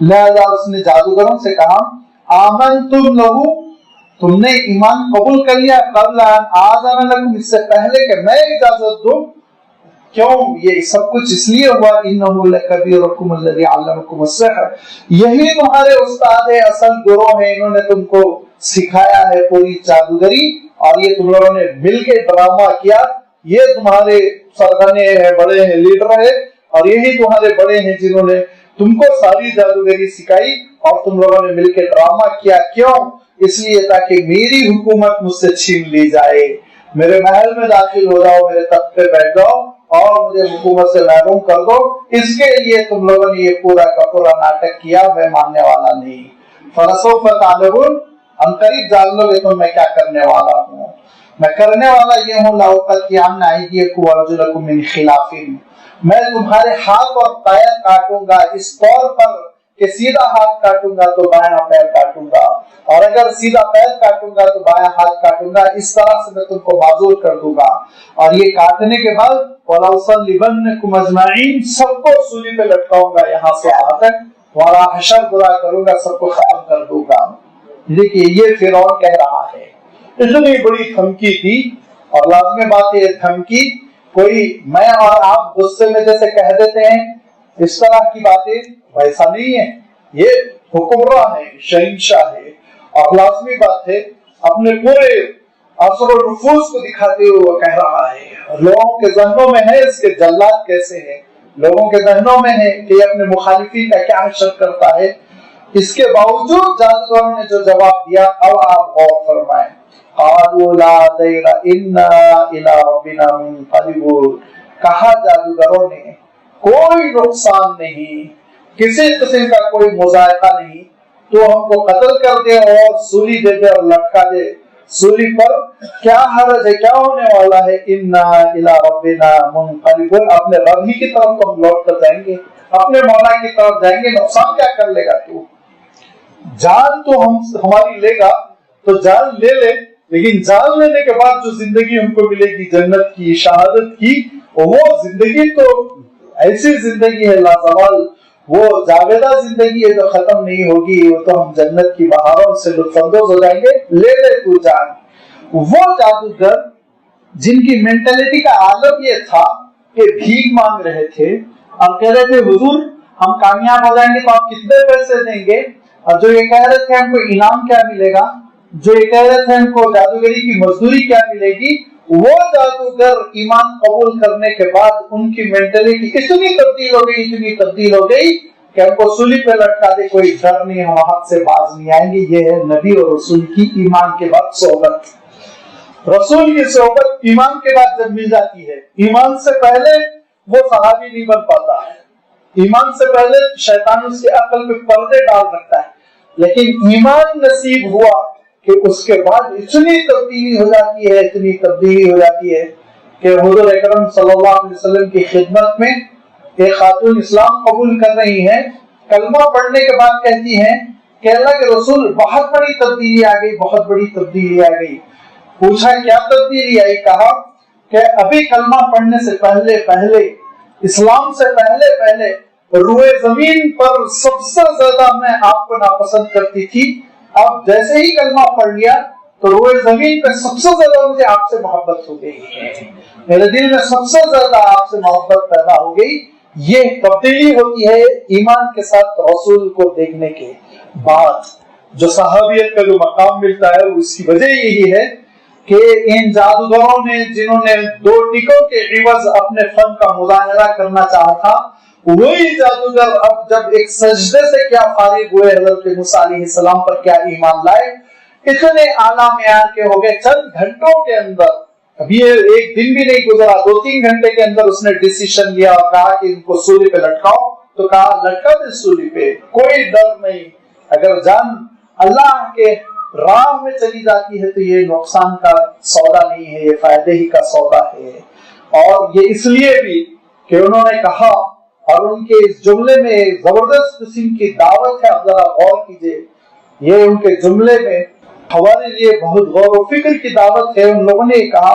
لہذا اس نے جادوگروں سے کہا آمنتم لہو، تم نے ایمان قبول کر لیا قبل ان آذن لکم، اس سے پہلے کہ میں اجازت دوں، کیوں یہ سب کچھ اس لیے ہوا انہ لکبیرکم الذی علمکم السحر، یہی تمہارے استاد ہے، اصل گروہ ہے، انہوں نے تم کو سکھایا ہے پوری جادوگری، اور یہ تم لوگوں نے مل کے ڈرامہ کیا، یہ تمہارے سرغنے ہیں، بڑے ہیں، لیڈر ہے، اور یہی تمہارے بڑے ہیں جنہوں نے تم کو ساری جادوگری سکھائی، اور تم لوگوں نے مل کے ڈرامہ کیا، کیوں؟ اس لیے تاکہ میری حکومت مجھ سے چھین لی جائے، میرے محل میں داخل ہو جاؤ، میرے تخت پہ بیٹھ جاؤ اور مجھے حکومت سے محروم کر دو، اس کے لیے تم لوگوں نے یہ پورا کا پورا ناٹک کیا، میں ماننے والا نہیں۔ فَلَسَوْفَ تَعْلَمُونَ، ہم قریب جان لو گے تو میں کیا کرنے والا ہوں، میں کرنے والا یہ ہوں، لَأُقَطِّعَنَّ أَيْدِيَكُمْ وَأَرْجُلَكُمْ مِنْ خِلَافٍ، میں تمہارے ہاتھ اور پیر کاٹوں گا اس طور پر کہ سیدھا ہاتھ کاٹوں گا تو بایاں پیر کاٹوں گا، اور اگر سیدھا پیر کاٹوں گا تو بایاں ہاتھ کاٹوں گا، اس طرح سے میں تم کو معذور کر دوں گا، اور یہ کاٹنے کے بعد وَلَأُصَلِّبَنَّكُمْ أَجْمَعِينَ، سب کو سولی پہ لٹکاؤں گا یہاں سے وہاں تک، وَلَا حَشَرْ برا کروں گا، سب کو ختم کر دوں گا۔ دیکھیے یہ فرعون کہہ رہا ہے، اتنی بڑی دھمکی دی، اور لازمی بات ہے دھمکی کوئی میں اور آپ غصے میں جیسے کہہ دیتے ہیں اس طرح کی باتیں ویسا نہیں ہے، یہ حکمراں ہے، شہنشاہ ہے، اور لازمی بات ہے اپنے پورے اثر و نفوذ کو دکھاتے ہوئے وہ کہہ رہا ہے، لوگوں کے ذہنوں میں ہے اس کے جلات کیسے ہیں، لوگوں کے ذہنوں میں ہے کہ یہ اپنے مخالفین کا کیا حشر کرتا ہے، اس کے باوجود جادوگروں نے جو جواب دیا اب آپ غور فرمائیں، قالوا لا دیر انا الى ربنا منقلبون، کہا جادوگروں نے کوئی نقصان نہیں، کسی قسم کا کوئی مذائقہ نہیں، تو ہم کو قتل کر دے اور سولی دے دے اور لٹکا دے سولی پر، کیا حرج ہے، کیا ہونے والا ہے، انا الى ربنا منقلبون، اپنے رب ہی کی طرف تو ہم لوٹ کر جائیں گے، اپنے مولا کی طرف جائیں گے، نقصان کیا کر لے گا تو، جان تو ہماری لے گا تو جان لے لے، لیکن جان لینے کے بعد جو زندگی ہم کو ملے گی جنت کی، شہادت کی، وہ زندگی تو ایسی زندگی ہے لازوال، وہ جاویدہ زندگی ہے جو ختم نہیں ہوگی، وہ تو ہم جنت کی بہاروں سے لطف اندوز ہو جائیں گے، لے لے تو جان۔ وہ جادوگر جن کی مینٹلٹی کا عالم یہ تھا کہ بھیک مانگ رہے تھے اور کہہ رہے تھے حضور ہم کامیاب ہو جائیں گے تو آپ کتنے پیسے دیں گے، اور جو یہ کہہ رہے تھے ہم کو انعام کیا ملے گا، جو یہ کہہ رہے تھے ہم کو جادوگری کی مزدوری کیا ملے گی، وہ جادوگر ایمان قبول کرنے کے بعد ان کی مینٹلٹی اتنی تبدیل ہو گئی، اتنی تبدیل ہو گئی کہ ہم کو سولی پہ لٹکا دے کوئی ڈر نہیں، ہم حق سے باز نہیں آئیں گے۔ یہ ہے نبی اور رسول کی ایمان کے بعد صحبت۔ رسول کی صحبت ایمان کے بعد جب مل جاتی ہے، ایمان سے پہلے وہ صحابی نہیں بن پاتا ہے، ایمان سے پہلے شیطان اس کے عقل میں پردے ڈال رکھتا ہے، لیکن ایمان نصیب ہوا کہ اس کے بعد اتنی تبدیلی ہو جاتی ہے، اتنی تبدیلی ہو جاتی ہے کہ حضور اکرم صلی اللہ علیہ وسلم کی خدمت میں ایک خاتون اسلام قبول کر رہی ہیں، کلمہ پڑھنے کے بعد کہتی ہیں کہ اللہ کے رسول بہت بڑی تبدیلی آ گئی، بہت بڑی تبدیلی آ گئی۔ پوچھا کیا تبدیلی آئی؟ کہا کہ ابھی کلمہ پڑھنے سے پہلے اسلام سے پہلے روئے زمین پر سب سے زیادہ میں آپ کو ناپسند کرتی تھی، اب جیسے ہی کلمہ پڑھ لیا تو روئے زمین پہ سب سے زیادہ مجھے آپ سے محبت ہو گئی، میرے دل میں سب سے زیادہ آپ سے محبت پیدا ہو گئی۔ یہ تبدیلی ہوتی ہے ایمان کے ساتھ رسول کو دیکھنے کے بعد، جو صحابیت کا جو مقام ملتا ہے اس کی وجہ یہی ہے کہ ان جادوگروں نے جنہوں نے 2 ٹکوں کے عوض اپنے فن کا مظاہرہ کرنا چاہا تھا، وہی جادوگر اب جب ایک سجدے سے کیا فارغ ہوئے، حضرت موسیٰ علیہ السلام پر کیا ایمان لائے، اتنے اعلیٰ معیار کے ہو گئے، چند گھنٹوں کے اندر، ابھی ایک دن بھی نہیں گزرا، 2-3 گھنٹے کے اندر اس نے ڈیسیشن لیا اور کہا کہ ان کو سولی پہ لٹکاؤ، تو کہا لٹکا دے سولی پہ، کوئی ڈر نہیں، اگر جان اللہ کے راہ میں چلی جاتی ہے تو یہ نقصان کا سودا نہیں ہے، یہ فائدے ہی کا سودا ہے۔ اور یہ اس لیے بھی کہ انہوں نے کہا، اور ان کے اس جملے میں زبردست قسم کی دعوت ہے، آپ ذرا غور کیجئے، یہ ان کے جملے میں ہمارے لیے بہت غور و فکر کی دعوت ہے۔ ان لوگوں نے کہا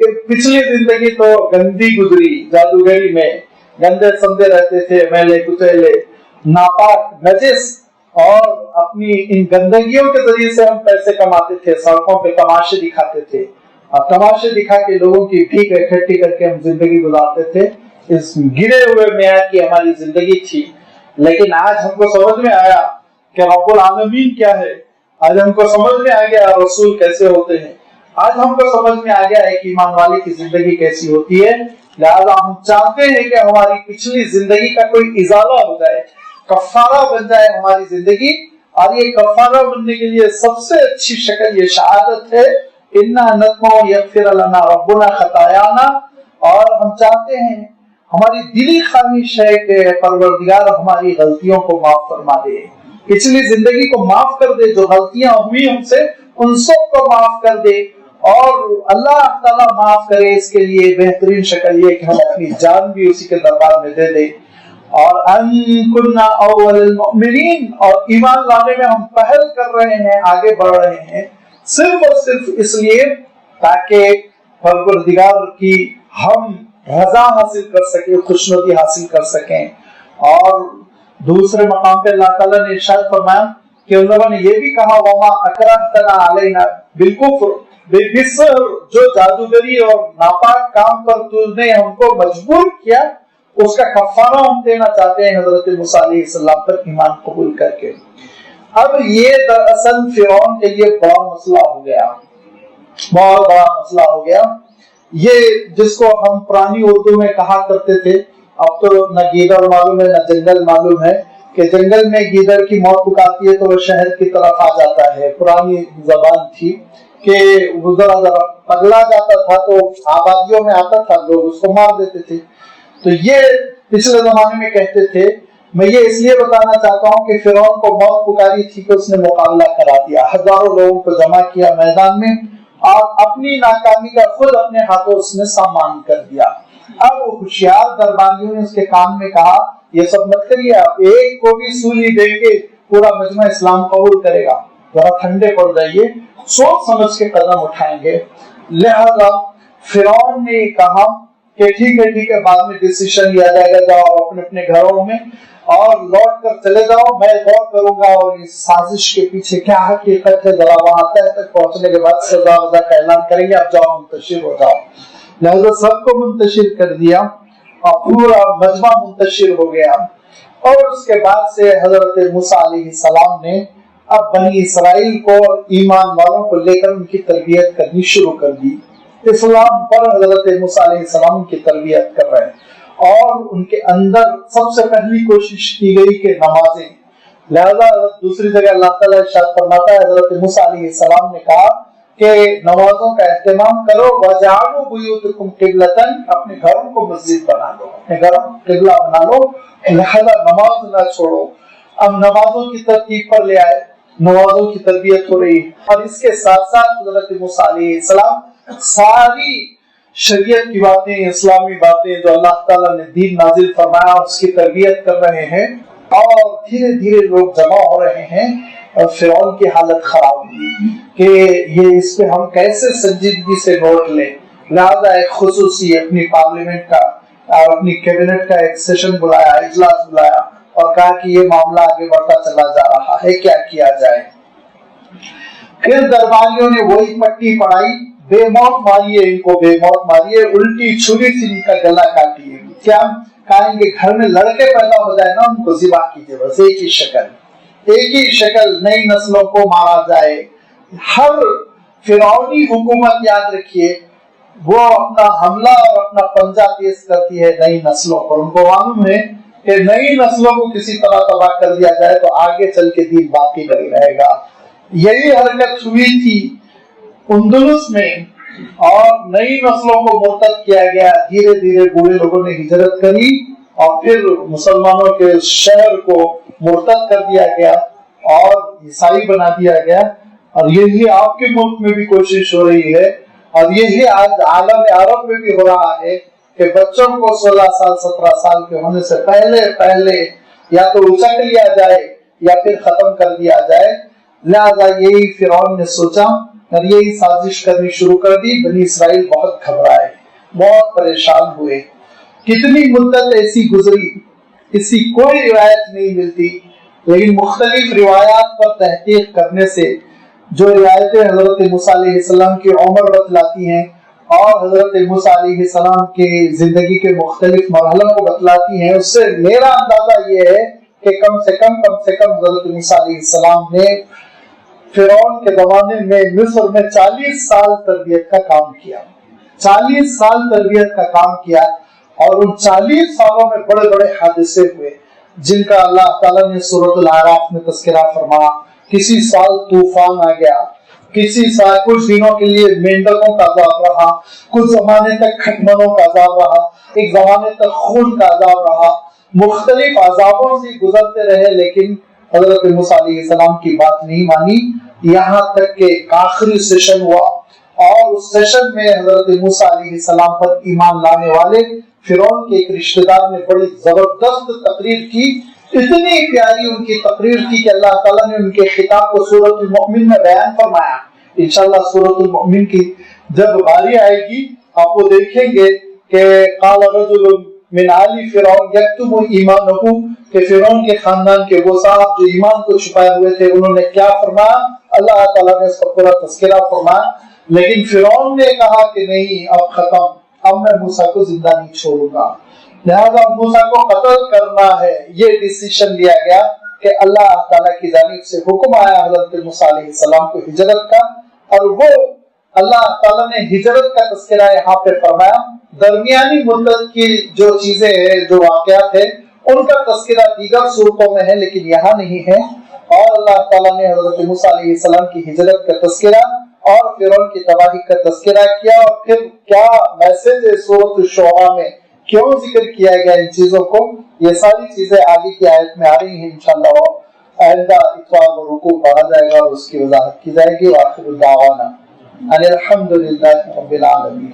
کہ پچھلی زندگی تو گندی گزری، جادوگری میں گندے سمجھے رہتے تھے، میلے کچیلے، ناپاک، نجس، اور اپنی ان گندگیوں کے ذریعے سے ہم پیسے کماتے تھے، سڑکوں پہ تماشے دکھاتے تھے، اور تماشے دکھا کے لوگوں کی بھیک اکٹھی کر کے ہم زندگی گزارتے تھے. اس گرے ہوئے معیار کی ہماری زندگی تھی. لیکن آج ہم کو سمجھ میں آیا کہ رب العالمین کیا ہے. آج ہم کو سمجھ میں آ گیا رسول کیسے ہوتے ہیں. آج ہم کو سمجھ میں آ گیا ہے کہ ایمان والے کی زندگی کیسی ہوتی ہے. لہذا ہم چاہتے ہیں کہ ہماری پچھلی زندگی کا کوئی ازالہ ہو جائے, کفارہ بن جائے ہماری زندگی. اور یہ کفارہ بننے کے لیے سب سے اچھی شکل یہ شہادت ہے, انا نطمع یغفر لنا ربنا خطایانا. اور ہم چاہتے ہیں, ہماری دلی خواہش ہے کہ پروردگار ہماری غلطیوں کو معاف فرما دے, پچھلی زندگی کو معاف کر دے, جو غلطیاں ہوئی ہم سے ان سب کو معاف کر دے. اور اللہ تعالیٰ معاف کرے, اس کے لیے بہترین شکل یہ کہ ہم اپنی جان بھی اسی کے دربار میں دے دیں. اور ان کنا اول المؤمنین, اور ایمان لانے میں ہم پہل کر رہے ہیں, آگے بڑھ رہے ہیں صرف اور صرف اس لیے تاکہ پروردگار کی ہم رضا حاصل کر سکیں, خوشنودی حاصل کر سکیں. اور دوسرے مقام پہ اللہ تعالیٰ نے ارشاد فرمایا کہ ان لوگوں نے یہ بھی کہا وما اکرہتنا علینا بالکفر بالسحر, جو جادوگری اور ناپاک کام پر تو نے ہم کو مجبور کیا اس کا کفارہ ہم دینا چاہتے ہیں حضرت موسیٰ علیہ السلام پر ایمان قبول کر کے. اب یہ دراصل فرعون کے لیے بڑا مسئلہ ہو گیا, بہت بڑا مسئلہ ہو گیا. یہ جس کو ہم پرانی اردو میں کہا کرتے تھے, اب تو نہ گیدڑ معلوم ہے نہ جنگل معلوم ہے, کہ جنگل میں گیدڑ کی موت پکارتی ہے تو وہ شہر کی طرف آ جاتا ہے. پرانی زبان تھی کہ وہ ذرا پگلا جاتا تھا تو آبادیوں میں آتا تھا, لوگ اس کو مار دیتے تھے. تو یہ پچھلے زمانے میں کہتے تھے. میں یہ اس لیے بتانا چاہتا ہوں کہ فرعون کو موت پکاری تھی کہ اس نے مقابلہ کرا دیا, ہزاروں لوگوں کو جمع کیا میدان میں اور اپنی ناکامی کا خود اپنے ہاتھوں اس نے سامان کر دیا. اب وہ ہوشیار درباریوں نے اس کے کان میں کہا یہ سب مت کریے, آپ ایک کو بھی سولی دیں گے پورا مجمع اسلام قبول کرے گا, ذرا ٹھنڈے پڑ جائیے, سوچ سمجھ کے قدم اٹھائیں گے. لہذا فرعون نے کہا کہ ٹھیک ہے, بعد میں ڈیسیشن لیا جائے گا, جاؤ اپنے اپنے گھروں میں اور لوٹ کر چلے جاؤ, میں غور کروں گا اور اس سازش کے پیچھے کیا حقیقت ہے ذرا وہاں تک پہنچنے کے بعد سزا وزا کا اعلان کریں گے, اب جاؤ منتشر ہو جاؤ. لہذا سب کو منتشر کر دیا اور پورا مجمع منتشر ہو گیا. اور اس کے بعد سے حضرت موسیٰ علیہ السلام نے اب بنی اسرائیل کو ایمان والوں کو لے کر ان کی تربیت کرنی شروع کر دی. اسلام پر حضرت موسیٰ علیہ السلام کی تربیت کر رہے ہیں, اور ان کے اندر سب سے پہلی کوشش کی گئی کہ نمازیں. لہذا دوسری جگہ اللہ تعالیٰ ارشاد فرماتا ہے حضرت موسیٰ علیہ السلام نے کہا کہ نمازوں کا اہتمام کرو, وَجَعَلُوا بُيُوتَكُمْ قِبْلَةً, اپنے گھروں کو مسجد بنا لو, اپنے گھروں کو قبلہ بنا لو, لہذا نماز نہ چھوڑو. اب نمازوں کی ترتیب پر لے آئے, نمازوں کی تربیت ہو رہی ہے. اور اس کے ساتھ ساتھ حضرت موسیٰ علیہ السلام ساری شریعت کی باتیں, اسلامی باتیں جو اللہ تعالیٰ نے دین نازل فرمایا اس کی تربیت کر رہے ہیں. اور دھیرے دھیرے لوگ جمع ہو رہے ہیں, اور فرعون کی حالت خراب ہوئی کہ یہ اس پہ ہم کیسے سنجیدگی سے نوٹ لیں. لہذا ایک خصوصی اپنی پارلیمنٹ کا اور اپنی کیبنٹ کا ایک سیشن بلایا, اجلاس بلایا, اور کہا کہ یہ معاملہ آگے بڑھتا چلا جا رہا ہے, کیا کیا جائے. پھر درباریوں نے وہی پٹی پڑھائی, بے موت ماریے ان کو, بے موت ماریے, الٹی چھری سے ان کا گلا کاٹیے. کیا کہیں گے گھر میں لڑکے پیدا ہو جائے نا ان کو ذبح کیجیے, بس ایک ہی شکل نئی نسلوں کو مارا جائے. ہر فرعونی حکومت یاد رکھیے وہ اپنا حملہ اور اپنا پنجہ تیز کرتی ہے نئی نسلوں پر. ان کو معلوم ہے کہ نئی نسلوں کو کسی طرح تباہ کر دیا جائے تو آگے چل کے دین باقی نہیں رہے گا. یہی حرکت ہوئی تھی اندلس میں, اور نئی نسلوں کو مرتد کیا گیا. دھیرے دھیرے بوڑھے لوگوں نے ہجرت کری اور پھر مسلمانوں کے شہر کو مرتد کر دیا گیا اور عیسائی بنا دیا گیا. اور یہی آپ کے ملک میں بھی کوشش ہو رہی ہے, اور یہی آج عالم عرب میں بھی ہو رہا ہے کہ بچوں کو 16 سال 17 سال کے ہونے سے پہلے یا تو اچک لیا جائے یا پھر ختم کر دیا جائے. لہذا یہی فرعون نے سوچا اور یہی سازش کرنی شروع کر دی. بنی اسرائیل بہت گھبرائے, بہت پریشان ہوئے. کتنی مدت ایسی گزری, اس کی کوئی روایت نہیں ملتی, لیکن مختلف روایات پر تحقیق کرنے سے جو روایتیں حضرت موسیٰ علیہ السلام کی عمر بتلاتی ہیں اور حضرت موسیٰ علیہ السلام کی زندگی کے مختلف مرحلوں کو بتلاتی ہیں، اس سے میرا اندازہ یہ ہے کہ کم سے کم حضرت موسیٰ علیہ السلام نے فرعون کے زمانے میں مصر میں 40 سال تربیت کا کام کیا، 40 سال تربیت کا کام کیا، اور ان 40 سالوں میں بڑے بڑے حادثے ہوئے جن کا اللہ تعالیٰ نے سورۃ الاعراف میں تذکرہ فرمایا۔ کسی سال طوفان آ گیا، کسی سال کچھ دنوں کے لیے مینڈکوں کا عذاب رہا، کچھ زمانے تک کھٹمنوں کا عذاب رہا، ایک زمانے تک خون کا عذاب رہا، مختلف عذابوں سے گزرتے رہے، لیکن حضرت موسیٰ علیہ السلام کی بات نہیں مانی، یہاں تک کہ ایک آخری سیشن ہوا، اور اس سیشن میں حضرت موسیٰ علیہ السلام پر ایمان لانے والے فرعون کے ایک رشتہ دار نے بڑی زبردست تقریر کی، اتنی پیاری ان کی تقریر کی کہ اللہ تعالیٰ نے ان کے خطاب کو سورۃ المؤمن میں بیان فرمایا۔ انشاءاللہ سورۃ المؤمن کی جب باری آئے گی آپ وہ دیکھیں گے کہ قال رجل من آل فرعون یکتم ایمانہ، کہ فرعون کے خاندان کے وہ صاحب جو ایمان کو چھپائے ہوئے تھے انہوں نے کیا فرمایا، اللہ تعالیٰ نے اس کا پورا تذکرہ فرمایا، لیکن فرعون نے کہا کہ نہیں اب ختم، اب میں موسیٰ کو زندہ نہیں چھوڑوں گا، لہذا موسیٰ کو قتل کرنا ہے۔ یہ ڈیسیشن لیا گیا کہ اللہ تعالیٰ کی جانب سے حکم آیا حضرت موسیٰ علیہ السلام کو ہجرت کا، اور وہ اللہ تعالیٰ نے ہجرت کا تذکرہ یہاں پہ فرمایا۔ درمیانی مدت کی جو چیزیں ہیں، جو واقعات ہیں، ان کا تذکرہ دیگر صورتوں میں ہے لیکن یہاں نہیں ہے، اور اللہ تعالیٰ نے حضرت موسیٰ علیہ السلام کی ہجرت کا تذکرہ اور فرعون کی تباہی کا تذکرہ کیا، اور پھر کیا میسج ہے سورۃ الشعراء میں، کیوں ذکر کیا گیا ان چیزوں کو، یہ ساری چیزیں آگے کی آیت میں آ رہی ہیں۔ انشاءاللہ آئندہ اتوار و رکوع پڑھا جائے گا اور اس کی وضاحت کی جائے گی۔ وآخر دعوانا ان الحمد للہ رب العالمین۔